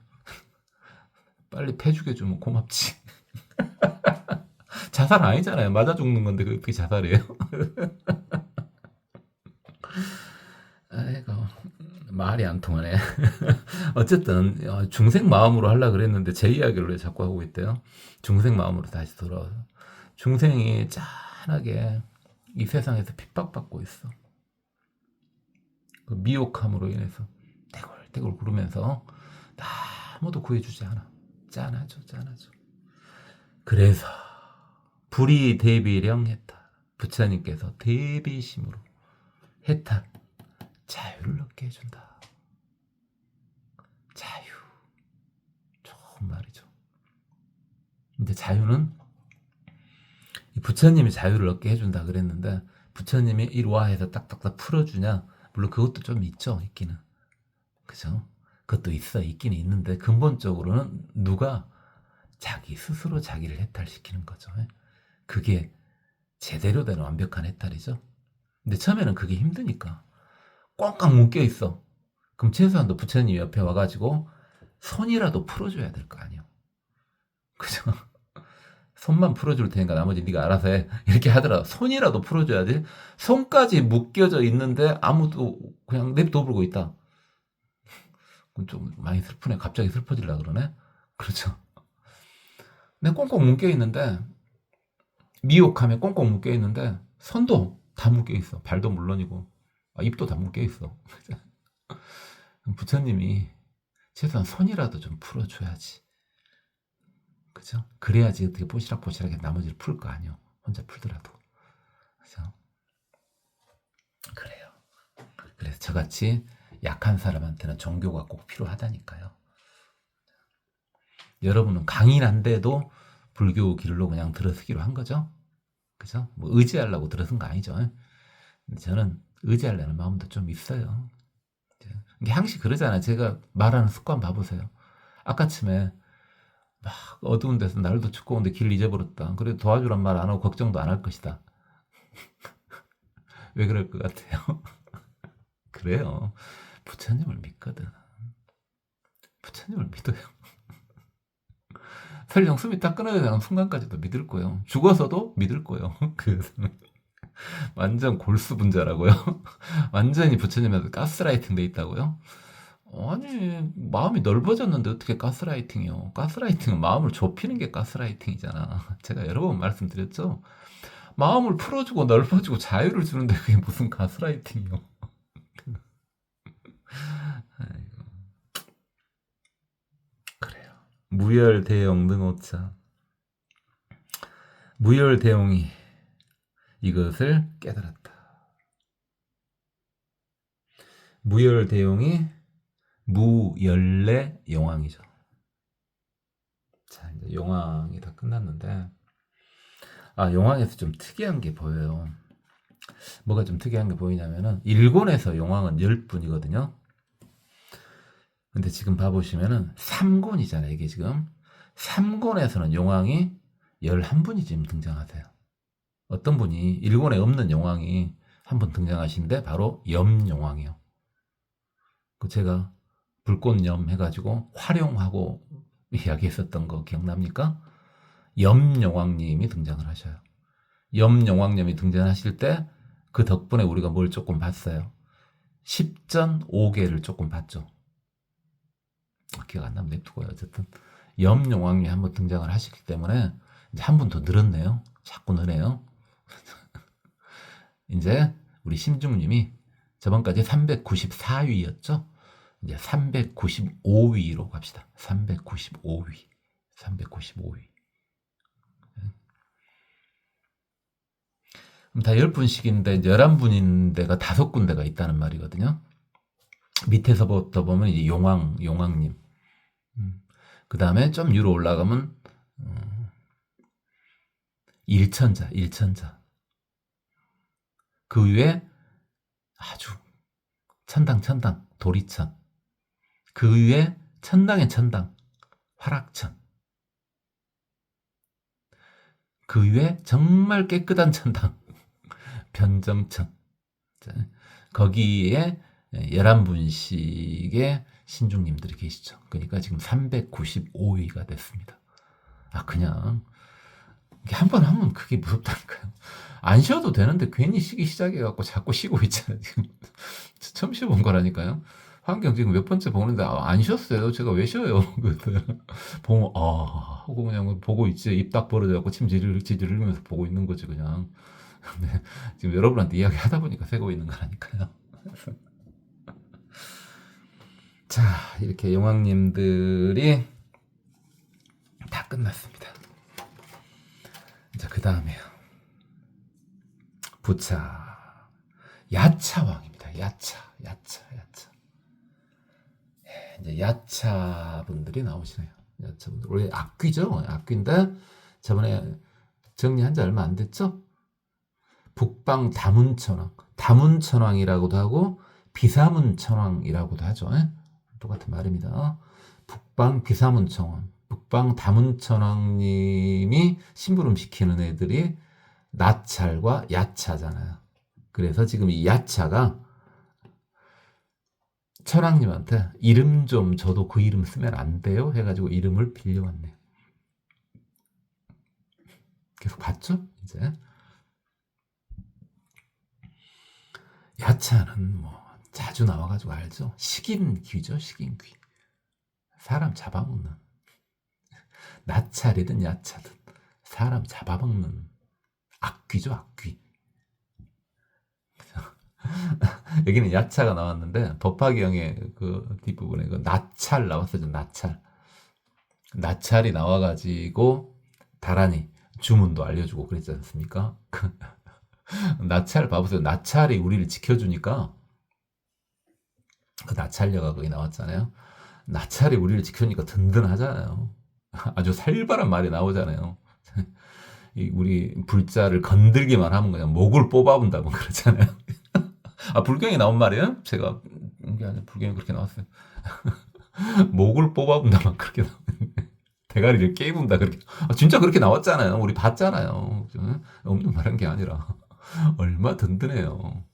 빨리 패 죽여주면 고맙지. 자살 아니잖아요. 맞아 죽는 건데 그게 자살이에요? 아이고 말이 안 통하네. 어쨌든 중생 마음으로 하려고 그랬는데 제 이야기를 왜 자꾸 하고 있대요. 중생 마음으로 다시 돌아와서 중생이 짠하게 이 세상에서 핍박받고 있어. 그 미혹함으로 인해서 떼굴떼굴 구르면서 아무도 구해주지 않아. 짠하죠. 그래서 불이 대비령했다. 부처님께서 대비심으로 해탈, 자유를 얻게 해준다. 자유. 좋은 말이죠. 근데 자유는 부처님이 자유를 얻게 해준다 그랬는데 부처님이 일화해서 딱딱딱 풀어주냐? 물론 그것도 좀 있죠. 있기는. 그죠? 그것도 있기는 있는데 근본적으로는 누가 자기 스스로 자기를 해탈시키는 거죠. 그게 제대로 된 완벽한 해탈이죠. 근데 처음에는 그게 힘드니까 꽉꽉 묶여 있어. 그럼 최소한 너 부처님 옆에 와가지고 손이라도 풀어줘야 될 거 아니에요. 그죠? 손만 풀어줄 테니까 나머지 네가 알아서 해. 이렇게 하더라. 손이라도 풀어줘야지. 손까지 묶여져 있는데 아무도 그냥 냅둬버리고 있다. 그럼 좀 많이 슬프네. 갑자기 슬퍼지려고 그러네. 그렇죠. 내 꽁꽁 묶여 있는데 미혹함에 꽁꽁 묶여 있는데 손도 다 묶여 있어. 발도 물론이고 입도 다 묶여 있어. 부처님이 최소한 손이라도 좀 풀어줘야지. 그죠? 그래야지 어떻게 보시락보시락에 나머지를 풀 거 아니요. 혼자 풀더라도. 그죠? 그래요. 그래서 저같이 약한 사람한테는 종교가 꼭 필요하다니까요. 여러분은 강인한데도 불교 길로 그냥 들어서기로 한 거죠? 그죠? 뭐 의지하려고 들어선 거 아니죠? 근데 저는 의지하려는 마음도 좀 있어요. 이게 항상 그러잖아요. 제가 말하는 습관 봐보세요. 아까쯤에 막 어두운 데서 날도 춥고 온데 길 잊어버렸다. 그래도 도와주란 말 안 하고 걱정도 안 할 것이다. 왜 그럴 것 같아요? 그래요. 부처님을 믿거든. 부처님을 믿어요. 설령 숨이 딱 끊어지는 순간까지도 믿을 거예요. 죽어서도 믿을 거예요. 그래서 완전 골수분자라고요. 완전히 부처님한테 가스라이팅 돼 있다고요. 아니 마음이 넓어졌는데 어떻게 가스라이팅이요? 가스라이팅은 마음을 좁히는 게 가스라이팅이잖아. 제가 여러 번 말씀드렸죠. 마음을 풀어주고 넓어주고 자유를 주는데 그게 무슨 가스라이팅이요? 아이고. 그래요. 무열대용 능오차. 무열대용이 이것을 깨달았다. 무열대용이 무열례 용왕이죠. 자, 이제 용왕이 다 끝났는데, 용왕에서 좀 특이한 게 보여요. 뭐가 좀 특이한 게 보이냐면은, 일본에서 용왕은 10분이거든요. 근데 지금 봐보시면은, 3권이잖아요, 이게 지금. 3권에서는 용왕이 11분이 지금 등장하세요. 어떤 분이, 일본에 없는 용왕이 한 분 등장하시는데, 바로 염용왕이요. 그 제가 불꽃염 해가지고 활용하고 이야기했었던 거 기억납니까? 염용왕님이 등장을 하셔요. 염용왕님이 등장하실 때 그 덕분에 우리가 뭘 조금 봤어요. 10전 5개를 조금 봤죠. 기억 안 나면 냅두고요. 어쨌든 염용왕님이 한번 등장을 하시기 때문에 이제 한 분 더 늘었네요. 자꾸 늘어요. 이제 우리 심중님이 저번까지 394위였죠? 이제 395위로 갑시다. 395위. 395위. 그럼 다 10분씩인데 11분인데가 5군데가 있다는 말이거든요. 밑에서부터 보면 이제 용왕님. 그 다음에 좀 위로 올라가면 일천자. 그 위에 아주 천당 도리천. 그 위에 천당의 천당 화락천. 그 위에 정말 깨끗한 천당 변정천. 거기에 11분씩의 신중님들이 계시죠. 그러니까 지금 395위가 됐습니다. 그냥 한 번 하면 그게 무섭다니까요. 안 쉬어도 되는데 괜히 쉬기 시작해갖고 자꾸 쉬고 있잖아요. 지금 처음 쉬어본 거라니까요. 환경 지금 몇 번째 보는데 안 쉬었어요. 제가 왜 쉬어요? 보면 하고 그냥 보고 있지. 입 딱 벌어져갖고 침 지질 흘리면서 보고 있는 거지 그냥. 근데 지금 여러분한테 이야기하다 보니까 새고 있는 거라니까요. 자, 이렇게 용왕님들이 다 끝났습니다. 자, 그 다음에요. 부차 야차왕입니다. 야차. 이제 야차분들이 나오시네요. 야차분들 원래 악귀죠. 악귀인데 저번에 정리한 지 얼마 안 됐죠. 북방 다문천왕이라고도 하고 비사문천왕이라고도 하죠. 똑같은 말입니다. 북방 비사문천왕, 북방 다문천왕님이 심부름시키는 애들이 나찰과 야차잖아요. 그래서 지금 이 야차가 천왕님한테 이름 좀 저도 그 이름 쓰면 안 돼요? 해가지고 이름을 빌려왔네요. 계속 봤죠? 이제 야차는 뭐 자주 나와가지고 알죠? 식인귀죠, 식인귀. 사람 잡아먹는. 나찰이든 야차든 사람 잡아먹는 악귀죠, 악귀. 여기는 야차가 나왔는데 법화경의 그 뒷부분에 그 나찰 나왔어요. 나찰이 나와가지고 다란이 주문도 알려주고 그랬지 않습니까? 나찰 봐보세요. 나찰이 우리를 지켜주니까 그 나찰녀가 거기 나왔잖아요. 나찰이 우리를 지켜주니까 든든하잖아요. 아주 살벌한 말이 나오잖아요. 우리 불자를 건들기만 하면 그냥 목을 뽑아본다고 그러잖아요. 아, 불경에 나온 말이에요? 제가 이게 아니라 불경에 그렇게 나왔어요. 목을 뽑아본다만 그렇게 나오는데 대가리를 깨분다 그렇게. 아, 진짜 그렇게 나왔잖아요. 우리 봤잖아요. 없는 말한 게 아니라 얼마 든든해요.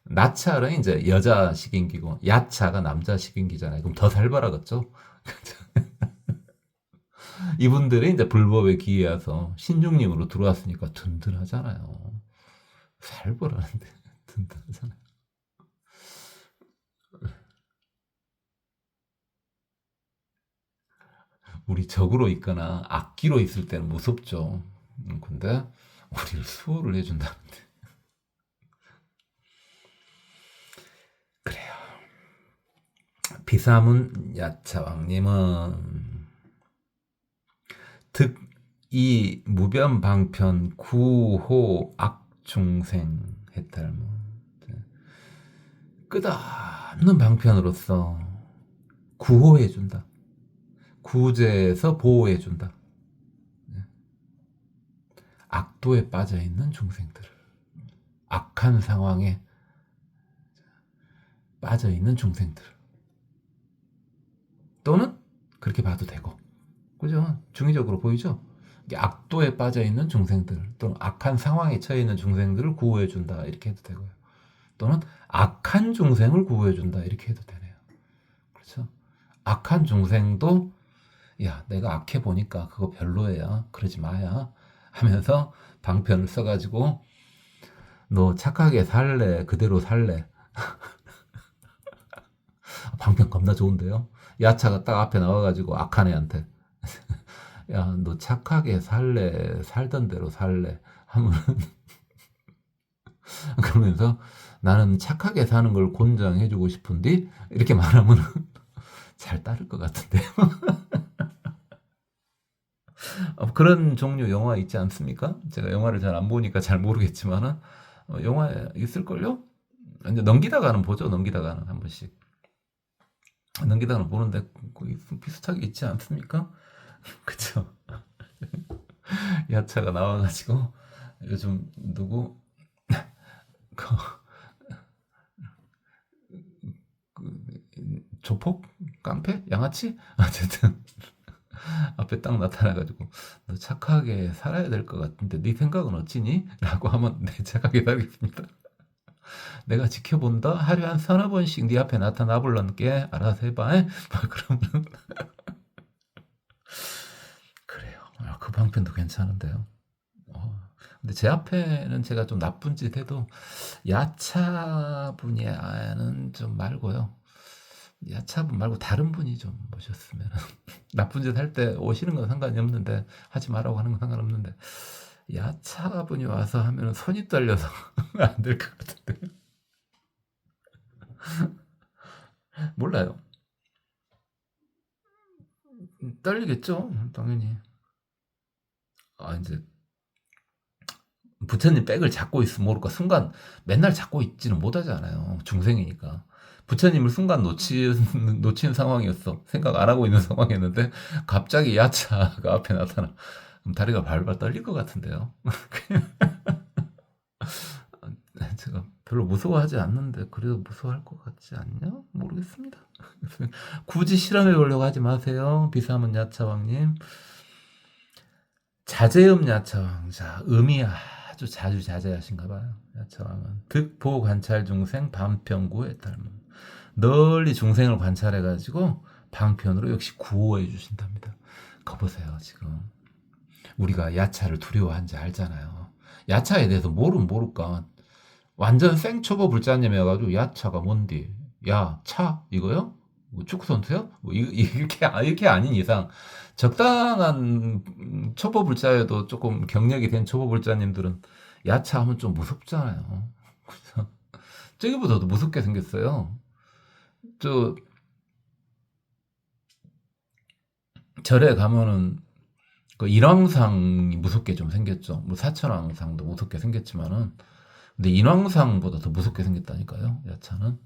나찰은 이제 여자 식인기고 야차가 남자 식인기잖아요. 그럼 더 살벌하겠죠? 이분들이 이제 불법에 기이해서 신중님으로 들어왔으니까 든든하잖아요. 살벌하는데 든든하잖아요. 우리 적으로 있거나 악기로 있을 때는 무섭죠. 근데 우리를 수호를 해준다는데. 그래요. 비사문 야차왕님은 득이 무변방편 구호 악중생 해탈무 끝없는 방편으로서 구호해준다. 구제에서 보호해준다. 악도에 빠져있는 중생들을, 악한 상황에 빠져있는 중생들, 또는 그렇게 봐도 되고, 그죠? 중의적으로 보이죠? 악도에 빠져있는 중생들, 또는 악한 상황에 처해있는 중생들을 구호해준다. 이렇게 해도 되고요. 또는 악한 중생을 구호해준다. 이렇게 해도 되네요. 그렇죠? 악한 중생도 야, 내가 악해 보니까 그거 별로야. 그러지 마야. 하면서 방편을 써가지고 너 착하게 살래. 그대로 살래. 방편 겁나 좋은데요. 야차가 딱 앞에 나와가지고 악한 애한테 야, 너 착하게 살래. 살던 대로 살래. 하면 그러면서 나는 착하게 사는 걸 권장해주고 싶은데 이렇게 말하면 잘 따를 것 같은데요. 그런 종류 영화 있지 않습니까? 제가 영화를 잘 안 보니까 잘 모르겠지만은 영화에 있을걸요? 이제 넘기다가는 보죠. 넘기다가는 한 번씩 넘기다가는 보는데 거기 비슷하게 있지 않습니까? 그쵸? 야차가 나와가지고 요즘 누구 그, 조폭? 깡패? 양아치? 어쨌든 앞에 딱 나타나가지고 너 착하게 살아야 될 것 같은데 네 생각은 어찌니? 라고 하면 네, 착하게 살겠습니다. 내가 지켜본다. 하루에 한 서너 번씩 네 앞에 나타나 볼란게 알아서 해봐. 그러면 그래요. 그 방편도 괜찮은데요. 근데 제 앞에는 제가 좀 나쁜 짓 해도 야차 분야는 좀 말고요. 야차분 말고 다른 분이 좀 모셨으면 나쁜 짓 할 때 오시는 건 상관이 없는데 하지 말라고 하는 건 상관없는데 야차분이 와서 하면 손이 떨려서 안 될 것 같은데 몰라요. 떨리겠죠. 당연히. 이제 부처님 백을 잡고 있으면 모를까 순간 맨날 잡고 있지는 못하잖아요. 중생이니까. 부처님을 순간 놓친 상황이었어. 생각 안 하고 있는 상황이었는데 갑자기 야차가 앞에 나타나. 그럼 다리가 발발 떨릴 것 같은데요. 제가 별로 무서워하지 않는데 그래도 무서워할 것 같지 않냐? 모르겠습니다. 굳이 실험해 보려고 하지 마세요. 비사문 야차왕님. 자제음 야차왕. 자, 음이 아주 자주 자제하신가 봐요. 야차왕은 득보 관찰 중생 반편구에 닮은 널리 중생을 관찰해가지고 방편으로 역시 구호해 주신답니다. 거 보세요. 지금 우리가 야차를 두려워한지 알잖아요. 야차에 대해서 모를까 완전 생초보 불자님이어가지고 야차가 뭔디? 야차 이거요? 뭐 축구 선수요? 뭐 이렇게 아닌 이상 적당한 초보 불자여도 조금 경력이 된 초보 불자님들은 야차 하면 좀 무섭잖아요. 그죠? 저기보다도 무섭게 생겼어요. 저 절에 가면은 그 인왕상이 무섭게 좀 생겼죠. 뭐 사천왕상도 무섭게 생겼지만은 근데 인왕상보다 더 무섭게 생겼다니까요. 야차는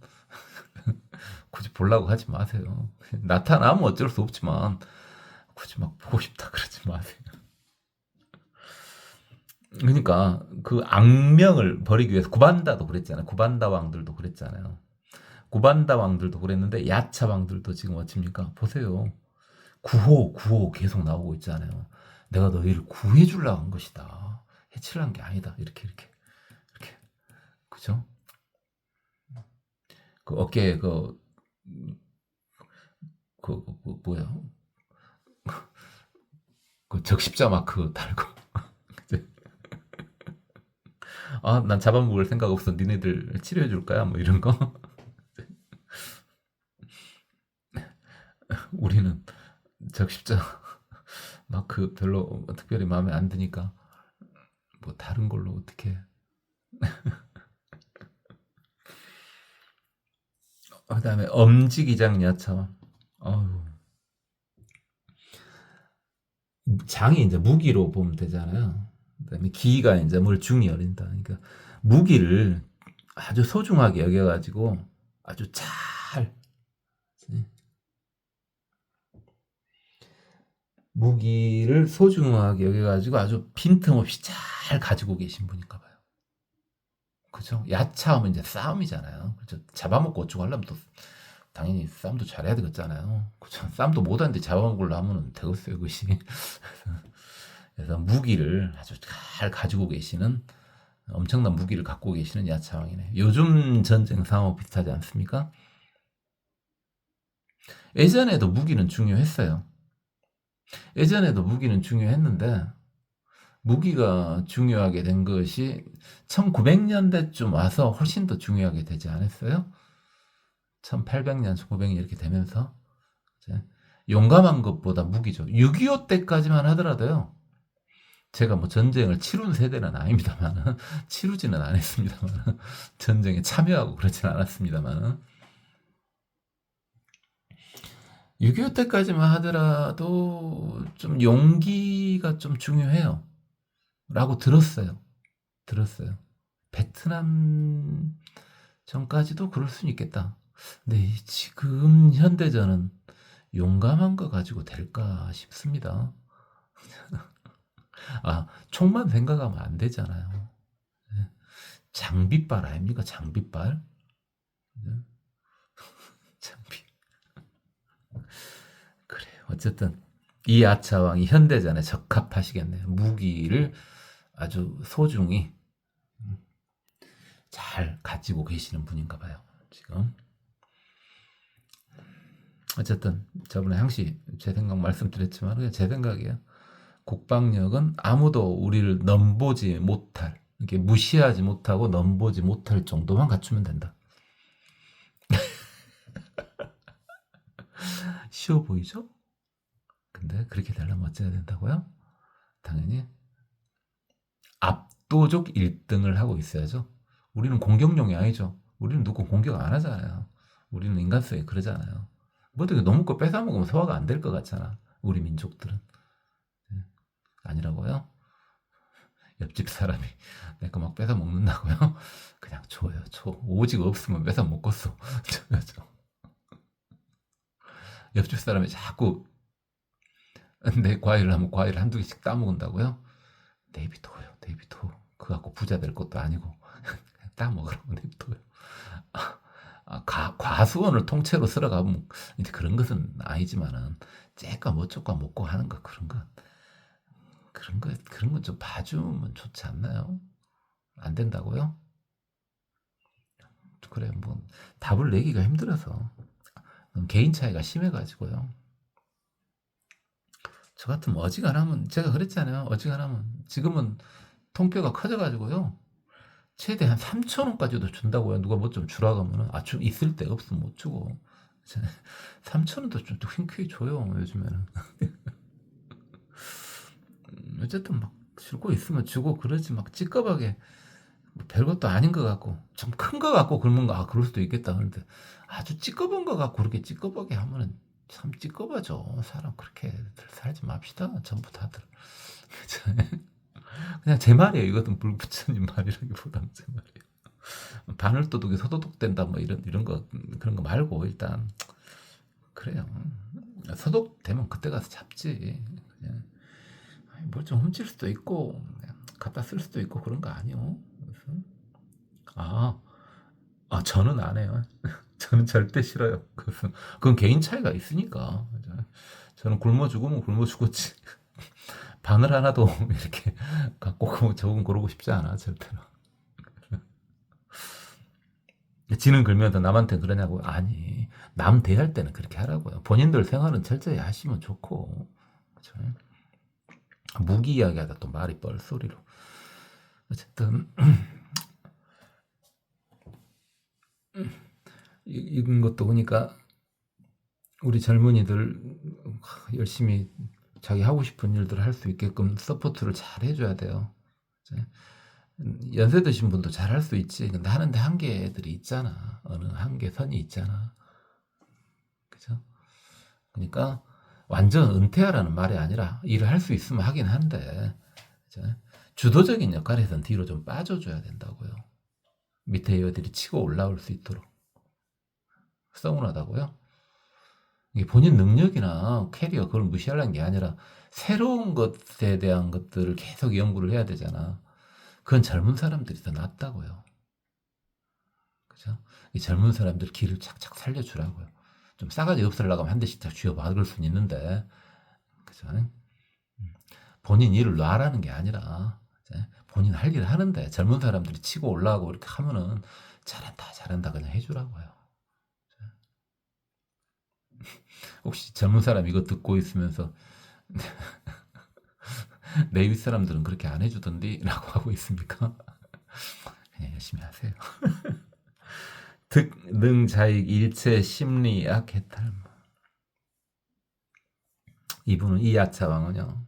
굳이 보려고 하지 마세요. 나타나면 어쩔 수 없지만 굳이 막 보고 싶다 그러지 마세요. 그러니까 그 악명을 버리기 위해서 구반다도 그랬잖아요. 구반다 왕들도 그랬잖아요. 구반다 왕들도 그랬는데 야차 왕들도 지금 어찌입니까? 보세요. 구호 계속 나오고 있잖아요. 내가 너희를 구해주려고 한 것이다. 해치려는 게 아니다. 이렇게. 그죠? 그 어깨에 뭐야? 그 적십자 마크 달고. 난 잡아먹을 생각 없어. 니네들 치료해 줄 거야? 뭐 이런 거. 우리는 적십자 마크 별로 특별히 마음에 안 드니까 뭐 다른 걸로 어떻게. 그다음에 엄지기장 야차. 장이 이제 무기로 보면 되잖아요. 그다음에 기가 이제 뭘 중이 여린다. 그러니까 무기를 아주 소중하게 여겨가지고 아주 잘 무기를 소중하게 여겨가지고 아주 빈틈없이 잘 가지고 계신 분인가 봐요. 그죠? 야차하면 이제 싸움이잖아요. 그죠? 잡아먹고 어쩌고 하려면 또 당연히 싸움도 잘해야 되겠잖아요. 그죠? 싸움도 못하는데 잡아먹으려 하면 되겠어요, 그것이. 그래서 무기를 아주 잘 가지고 계시는 엄청난 무기를 갖고 계시는 야차왕이네. 요즘 전쟁 상황 비슷하지 않습니까? 예전에도 무기는 중요했어요. 예전에도 무기는 중요했는데 무기가 중요하게 된 것이 1900년대쯤 와서 훨씬 더 중요하게 되지 않았어요? 1800년, 1900년 이렇게 되면서 용감한 것보다 무기죠. 6.25 때까지만 하더라도요. 제가 뭐 전쟁을 치룬 세대는 아닙니다만 치루지는 않았습니다만 전쟁에 참여하고 그러진 않았습니다만 6.25 때까지만 하더라도 좀 용기가 좀 중요해요. 라고 들었어요. 베트남 전까지도 그럴 수는 있겠다. 근데 지금 현대전은 용감한 거 가지고 될까 싶습니다. 총만 생각하면 안 되잖아요. 장비빨 아닙니까? 장비빨. 장비. 그래. 어쨌든 이 야차왕이 현대전에 적합하시겠네요. 무기를 아주 소중히 잘 가지고 계시는 분인가 봐요. 지금. 어쨌든 저번에 항시 제 생각 말씀드렸지만 그냥 제 생각이에요. 국방력은 아무도 우리를 넘보지 못할, 이렇게 무시하지 못하고 넘보지 못할 정도만 갖추면 된다. 쉬워 보이죠? 근데 그렇게 되려면 어째야 된다고요? 당연히 압도적 1등을 하고 있어야죠. 우리는 공격용이 아니죠. 우리는 누구 공격 안 하잖아요. 우리는 인간성이 그러잖아요. 뭐 어떻게 너무 거 뺏어먹으면 소화가 안 될 것 같잖아. 우리 민족들은. 예. 아니라고요? 옆집 사람이 내 거 막 뺏어 먹는다고요? 그냥 줘요, 줘. 오직 없으면 뺏어 먹겠어. 줘요, 줘. 옆집 사람이 자꾸 내 과일을 하면 과일 한두 개씩 따먹는다고요? 내비둬요, 내비둬. 그거 갖고 부자 될 것도 아니고 따먹으라고 내비둬요. 과수원을 통째로 쓸어가면 이제 그런 것은 아니지만은 째까 뭐 쪼까 먹고 하는 거 그런 건 좀 봐주면 좋지 않나요? 안 된다고요? 그래 뭐 답을 내기가 힘들어서 개인 차이가 심해가지고요. 저 같으면 어지간하면 제가 그랬잖아요. 어지간하면 지금은 통뼈가 커져가지고요. 최대한 3,000원까지도 준다고요. 누가 뭐 좀 주라고 하면은 좀 있을 때 없으면 못 주고 3,000원도 좀 흔쾌히 줘요 요즘에는. 어쨌든 막 주고 있으면 주고 그러지 막 찌꺼하게 뭐 별것도 아닌 것 같고 좀 큰 거 같고 그러면 그럴 수도 있겠다. 그런데 아주 찌꺼본 거 같고 그렇게 찌꺼보게 하면은 참 찌꺼봐져. 사람 그렇게 살지 맙시다. 전부 다들. 그냥 제 말이에요. 이것은 불부처님 말이라기보다는 제 말이에요. 바늘도둑이 소도둑 된다 뭐 이런 거 그런 거 말고 일단 그래요. 소독 되면 그때 가서 잡지. 그냥 뭘 좀 훔칠 수도 있고 갖다 쓸 수도 있고 그런 거 아니요. 그래서 아, 저는 안 해요. 저는 절대 싫어요. 그건 개인 차이가 있으니까. 저는 굶어 죽으면 굶어 죽었지. 바늘 하나도 이렇게 갖고 적은 고르고 싶지 않아 절대로. 지는 긁면서 남한테 그러냐고. 아니 남 대할 때는 그렇게 하라고요. 본인들 생활은 철저히 하시면 좋고. 그렇죠? 무기 이야기하다 또 말이 뻘소리로. 어쨌든 이런 것도 보니까 우리 젊은이들 열심히 자기 하고 싶은 일들을 할 수 있게끔 서포트를 잘 해줘야 돼요. 연세 드신 분도 잘 할 수 있지. 근데 하는데 한계들이 있잖아. 어느 한계선이 있잖아. 그죠? 그러니까 완전 은퇴하라는 말이 아니라 일을 할 수 있으면 하긴 한데 그죠? 주도적인 역할에선 뒤로 좀 빠져줘야 된다고요. 밑에 여들이 치고 올라올 수 있도록. 서운하다고요? 이게 본인 능력이나 캐리어 그걸 무시하려는 게 아니라 새로운 것에 대한 것들을 계속 연구를 해야 되잖아. 그건 젊은 사람들이 더 낫다고요. 그죠? 이 젊은 사람들 길을 착착 살려주라고요. 좀 싸가지 없으려고 하면 한 대씩 다 쥐어박을 수는 있는데, 그죠? 본인 일을 놔라는 게 아니라, 본인 할 일을 하는데 젊은 사람들이 치고 올라가고 이렇게 하면은 잘한다, 잘한다 그냥 해주라고요. 혹시 젊은 사람 이거 듣고 있으면서 내 윗 사람들은 그렇게 안 해주던데? 라고 하고 있습니까? 그냥 열심히 하세요. 득능자익 일체 심리학 해탈. 이분은 이야차왕은요.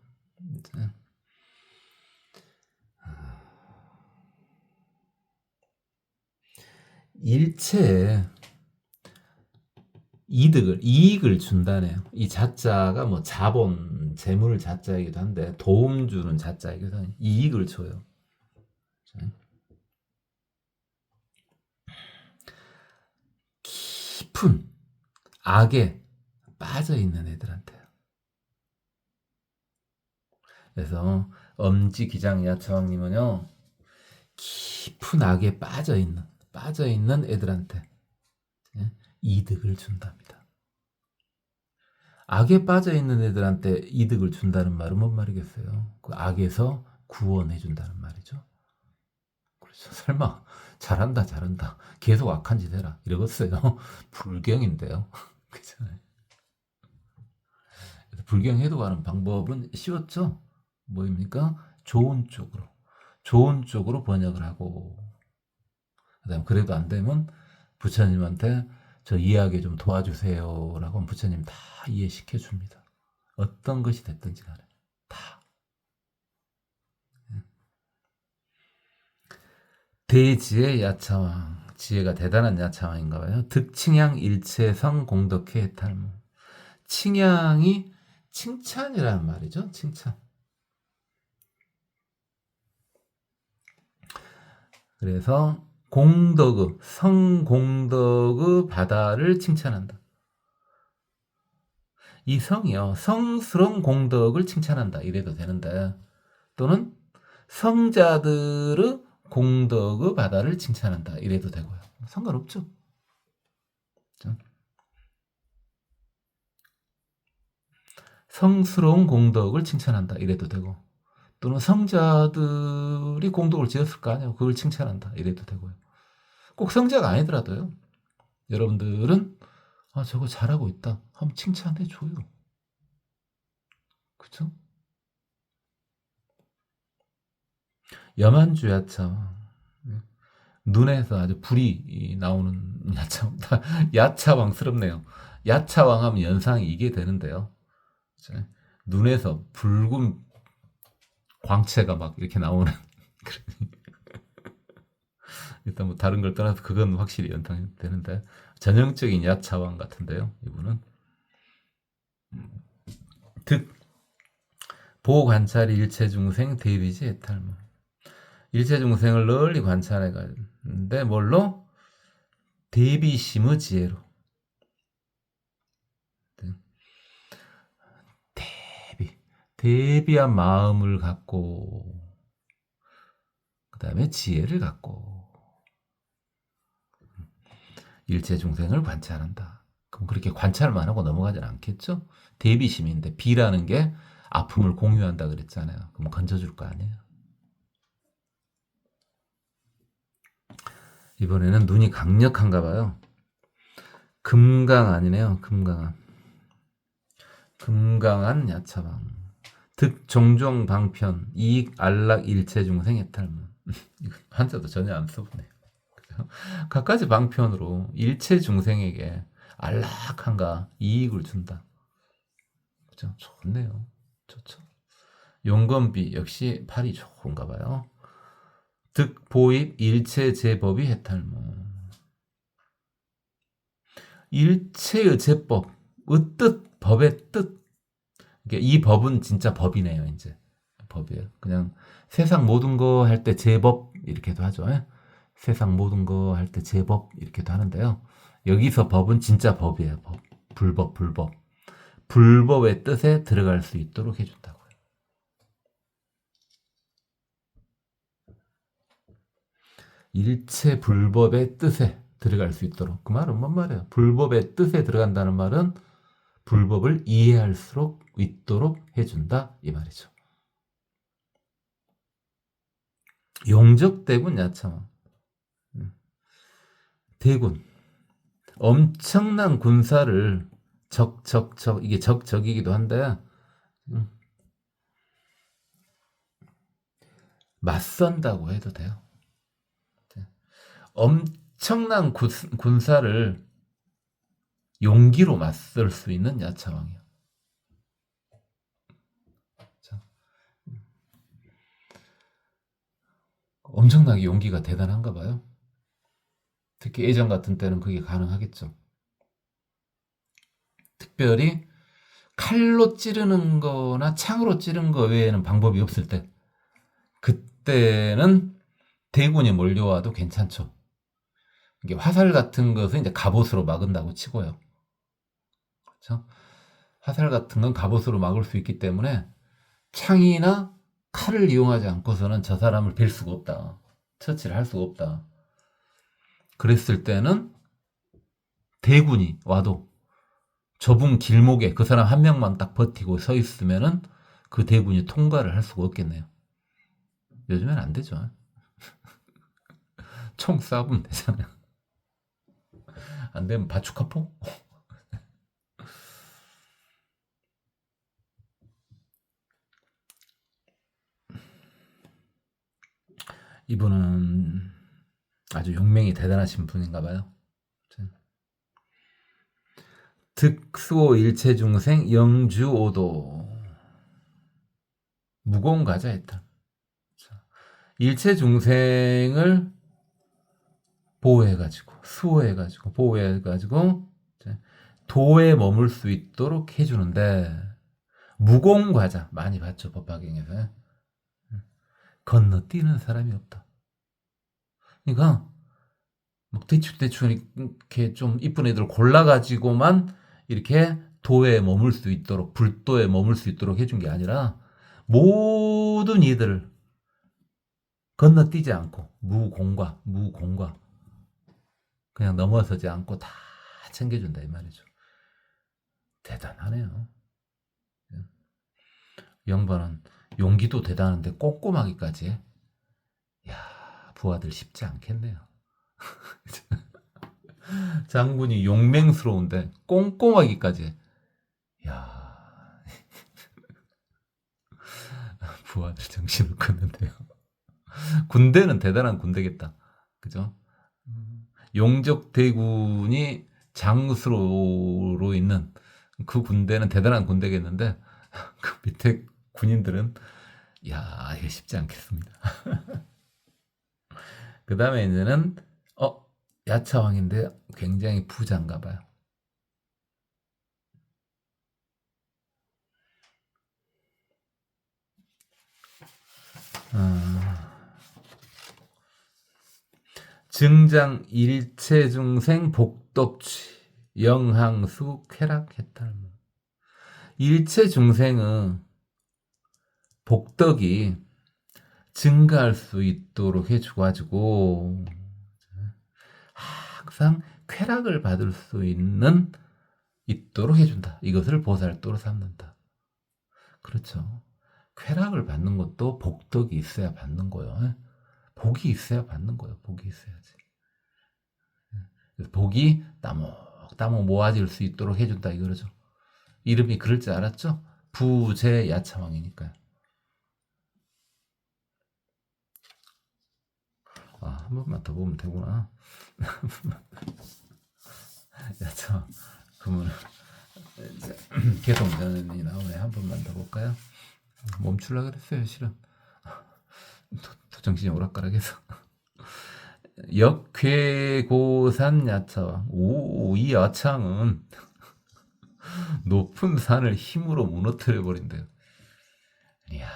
일체에 이익을 준다네요. 이 자자가 뭐 자본, 재물 자자이기도 한데 도움 주는 자자이기도 한데 이익을 줘요. 깊은 악에 빠져있는 애들한테요. 그래서 엄지기장 야차왕님은요. 깊은 악에 빠져있는 애들한테 이득을 준답니다. 악에 빠져있는 애들한테 이득을 준다는 말은 뭔 말이겠어요? 그 악에서 구원해 준다는 말이죠. 그렇죠. 설마 잘한다 계속 악한 짓 해라 이러겠어요? 불경인데요. 그렇잖아요. 불경해도 가는 방법은 쉬웠죠? 뭐입니까? 좋은 쪽으로 번역을 하고 그다음 그래도 안 되면 부처님한테 저 이해하게 좀 도와주세요 라고 하면 부처님 다 이해시켜 줍니다. 어떤 것이 됐든지 간에 다. 대지의 야차왕, 지혜가 대단한 야차왕인가 봐요. 득칭향 일체성 공덕해 해탈무. 칭향이 칭찬이라는 말이죠. 칭찬. 그래서 공덕의 성공덕의 바다를 칭찬한다. 이 성이요, 성스러운 공덕을 칭찬한다 이래도 되는데, 또는 성자들의 공덕의 바다를 칭찬한다 이래도 되고요. 상관없죠. 성스러운 공덕을 칭찬한다 이래도 되고, 또는 성자들이 공덕을 지었을 거 아니에요. 그걸 칭찬한다 이래도 되고요. 꼭 성자가 아니더라도요. 여러분들은 저거 잘하고 있다 한번 칭찬해줘요. 그쵸? 여만주 야차왕, 눈에서 아주 불이 나오는 야차왕. 야차왕스럽네요. 야차왕 하면 연상이 이게 되는데요. 눈에서 붉은 광채가 막 이렇게 나오는. 일단 뭐 다른 걸 떠나서 그건 확실히 연상이 되는데, 전형적인 야차왕 같은데요. 이분은 득 보관찰이 일체중생 대비지 해탈무. 일체중생을 널리 관찰해 가는데 뭘로? 대비심의 지혜로. 대비한 마음을 갖고, 그 다음에 지혜를 갖고 일체중생을 관찰한다. 그럼 그렇게 관찰만 하고 넘어가진 않겠죠? 대비심인데, 비라는 게 아픔을 공유한다 그랬잖아요. 그럼 건져줄 거 아니에요. 이번에는 눈이 강력한가 봐요. 금강 아니네요. 금강한 야차방. 득 종종 방편 이익 안락 일체중생 해탈무. 한자도 전혀 안 써보네요. 갖가지 방편으로 일체중생에게 안락한가 이익을 준다. 그죠? 좋네요. 좋죠. 용건비 역시 팔이 좋은가 봐요. 득 보입 일체 제법이 해탈무. 일체의 제법, 뜻, 법의 뜻. 이 법은 진짜 법이네요. 이제 법이에요. 그냥 세상 모든 거 할 때 제법 이렇게도 하죠. 세상 모든 거 할 때 제법 이렇게도 하는데요. 여기서 법은 진짜 법이에요. 법. 불법. 불법의 뜻에 들어갈 수 있도록 해준다고요. 일체 불법의 뜻에 들어갈 수 있도록. 그 말은 뭔 말이에요? 불법의 뜻에 들어간다는 말은 불법을 이해할 수 있도록 해준다 이 말이죠. 용적대군 야차왕. 대군, 엄청난 군사를 이게 적이기도 한데 맞선다고 해도 돼요. 엄청난 군사를 용기로 맞설 수 있는 야차왕이요. 엄청나게 용기가 대단한가 봐요. 특히 예전 같은 때는 그게 가능하겠죠. 특별히 칼로 찌르는 거나 창으로 찌르는 거 외에는 방법이 없을 때, 그때는 대군이 몰려와도 괜찮죠. 이게 화살 같은 것은 이제 갑옷으로 막은다고 치고요. 그렇죠? 화살 같은 건 갑옷으로 막을 수 있기 때문에 창이나 칼을 이용하지 않고서는 저 사람을 뵐 수가 없다. 처치를 할 수가 없다. 그랬을 때는 대군이 와도 좁은 길목에 그 사람 한 명만 딱 버티고 서 있으면은 그 대군이 통과를 할 수가 없겠네요. 요즘엔 안 되죠. 총 쏴보면 되잖아요. 안 되면 바축카포? 이분은 아주 용맹이 대단하신 분인가 봐요. 득수오 일체중생 영주오도. 무거운 가자했다. 일체중생을 보호해가지고 수호해가지고 보호해가지고 도에 머물 수 있도록 해주는데, 무공과자 많이 봤죠, 법화경에서. 건너뛰는 사람이 없다. 그러니까 막 대충 이렇게 좀 이쁜 애들 골라가지고만 이렇게 도에 머물 수 있도록, 불도에 머물 수 있도록 해준 게 아니라 모든 이들을 건너뛰지 않고 무공과 그냥 넘어서지 않고 다 챙겨준다 이 말이죠. 대단하네요. 영번은 용기도 대단한데 꼼꼼하기까지 해. 야, 부하들 쉽지 않겠네요. 장군이 용맹스러운데 꼼꼼하기까지 해. 야, 부하들 정신을 끊는데요. 군대는 대단한 군대겠다. 그죠? 용적대군이 장수로 있는 그 군대는 대단한 군대겠는데 그 밑에 군인들은 야, 이게 쉽지 않겠습니다. 그 다음에 이제는 야차왕인데 굉장히 부자인가 봐요. 증장 일체중생 복덕취 영항수 쾌락해탈무. 일체중생은 복덕이 증가할 수 있도록 해주가지고 항상 쾌락을 받을 수 있도록 해준다. 이것을 보살도로 삼는다. 그렇죠. 쾌락을 받는 것도 복덕이 있어야 받는 거예요. 복이 있어야 받는 거예요. 복이 있어야지. 그래서 복이 따먹따먹 모아질 수 있도록 해준다 이거죠. 이름이 그럴 줄 알았죠? 부재야차왕이니까요. 한 번만 더 보면 되구나. 야차왕. 그러면 이제 개동전이 나오네. 한 번만 더 볼까요? 멈추려고 그랬어요, 실은. 또 정신이 오락가락해서. 역괴고산 야차왕. 이 야차왕은 높은 산을 힘으로 무너뜨려 버린대요. 이야.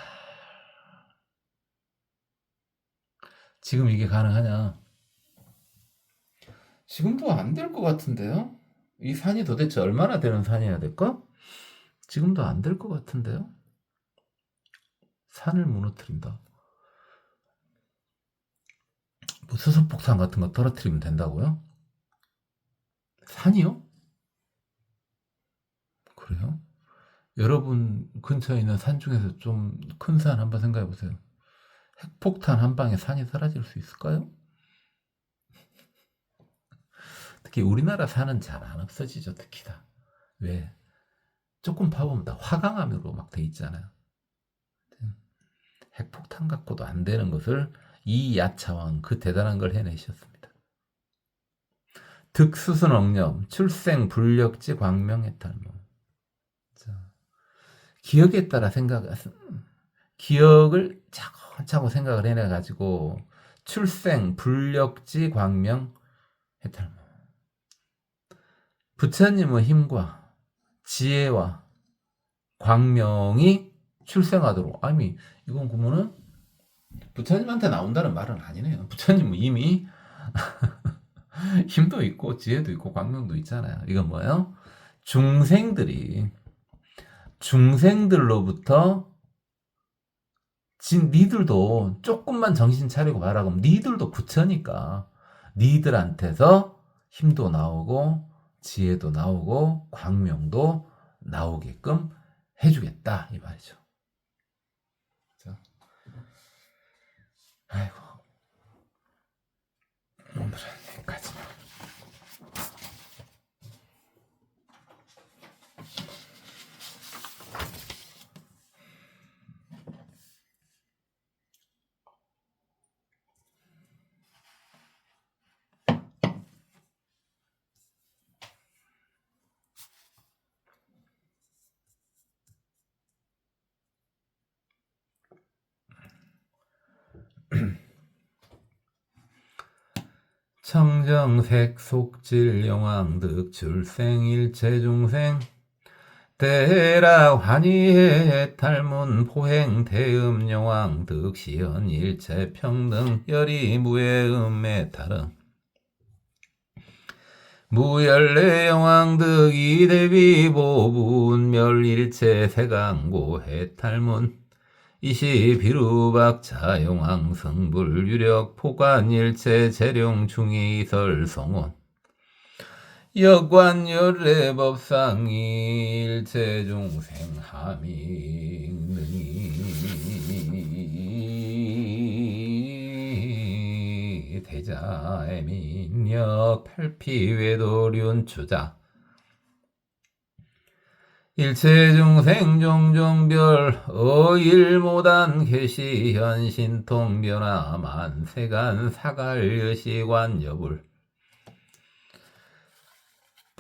지금 이게 가능하냐? 지금도 안 될 것 같은데요? 이 산이 도대체 얼마나 되는 산이어야 될까? 지금도 안 될 것 같은데요? 산을 무너뜨린다. 뭐 수소폭탄 같은 거 떨어뜨리면 된다고요? 산이요? 그래요? 여러분 근처에 있는 산 중에서 좀 큰 산 한번 생각해 보세요. 핵폭탄 한 방에 산이 사라질 수 있을까요? 특히 우리나라 산은 잘 안 없어지죠, 특히 다. 왜? 조금 파보면 다 화강암으로 막 돼 있잖아요. 핵폭탄 갖고도 안 되는 것을 이 야차왕 그 대단한 걸 해내셨습니다. 득수순 억념, 출생 불력지 광명해탈모. 기억에 따라 기억을 차곡차곡 생각을 해내가지고 출생 불력지 광명 해탈모. 부처님의 힘과 지혜와 광명이 출생하도록. 아니 이건 그러면은 부처님한테 나온다는 말은 아니네요. 부처님은 이미 힘도 있고 지혜도 있고 광명도 있잖아요. 이건 뭐예요? 중생들로부터 니들도 조금만 정신 차리고 봐라. 그럼 니들도 부처니까 니들한테서 힘도 나오고 지혜도 나오고 광명도 나오게끔 해주겠다 이 말이죠. 자, 아이고 오늘은 여기까지. 청정색 속질 영왕득 출생일체중생 대라 환희해 탈문 포행 대음 영왕 득시연 일체 평등 열이 무해음의 탈은 무열례 영왕 득이 대비 보분 멸일체 세강고 해탈문 이시 비루박차 영왕 성불 유력 포관 일체 재룡 중이 설성원 여관열례 법상이 일체 중생 하밍 능이 대자의 민력 팔피 외도륜 추자 일체 중생 종종별 어일모단 계시 현신통 변화 만세간 사갈여시관 여불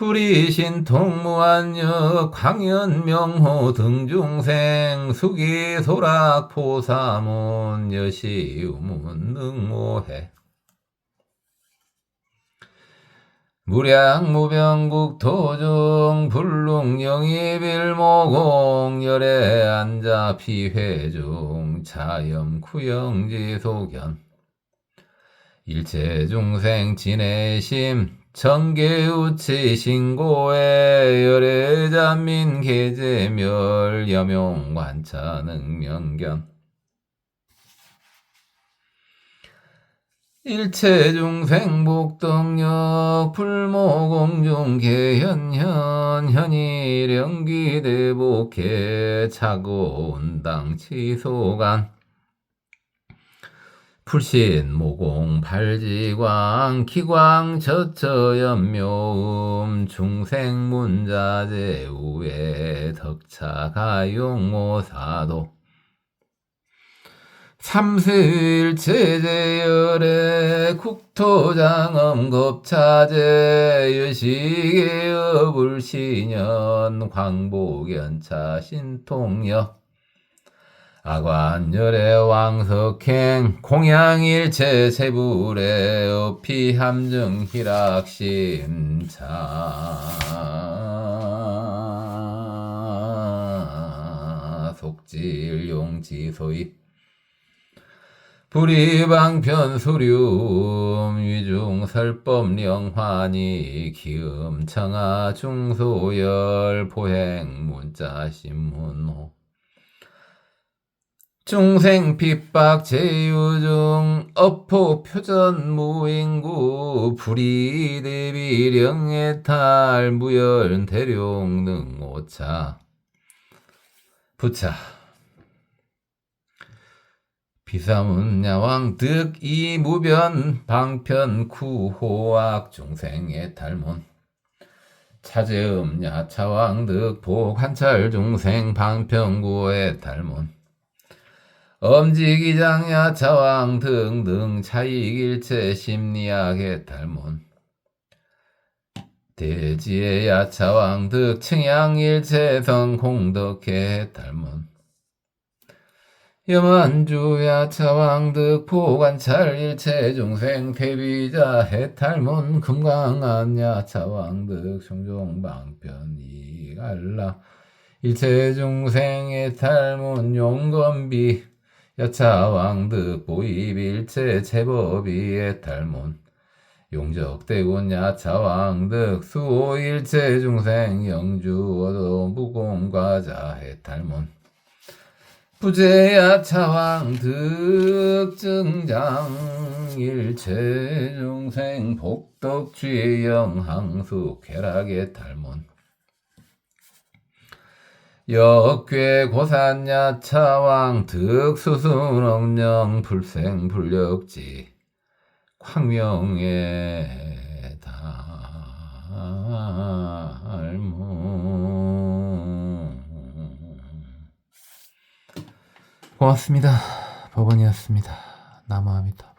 불이신 통무한여 광연 명호 등중생 수기 소락 포사문 여시 우문 능모해 무량 무병국 토종 불릉 영입일모공 열애 안자 피회중 차염 구영지 소견 일체 중생 진해심 정계우치 신고에 열애잔민 계제멸 여명 관차 능명견 일체 중생 복덕력 불모공중 개현현 현일영기 대복해 차고 운당 치소간 풀신 모공 발지광 기광 저처연묘음 중생문자재 우에 덕차 가용오사도 삼세일체제열의 국토장엄 겁차제 여시계여 불신연 광복연차 신통역 아관열의 왕석행 공양일체 세불의 어피함정 희락심차 속질용지소입 불이방편 수륨 위중설법령환이 기음청하 중소열 포행 문자신문호 중생 핍박 제유중 어포 표전 무인구 불이 대비령의 탈 무열 대룡 능오차 부차 비사문 야왕 득이 무변 방편 구호악 중생의 탈문 차제음 야차왕 득복 한찰 중생 방편구의 탈문 엄지기장 야차왕 등등 차익일체 심리학의 탈문 대지의 야차왕 득 칭양일체 성공덕의 탈문 염안주 야차왕 득 포관찰 일체 중생 폐비자 해탈문 금강한 야차왕 득 충종방편 이갈라 일체 중생의 탈문 용건비 야차왕 득 보입일체 제법이의 탈문 용적대군 야차왕 득 수호일체 중생 영주어도 무공과자의 탈문 부재야 차왕 득증장 일체 중생 복덕취영 항수 쾌락의 탈문 역괴 고산야 차왕 득수순억령 불생불력지 광명의 달문 고맙습니다. 법원이었습니다. 남아합니다.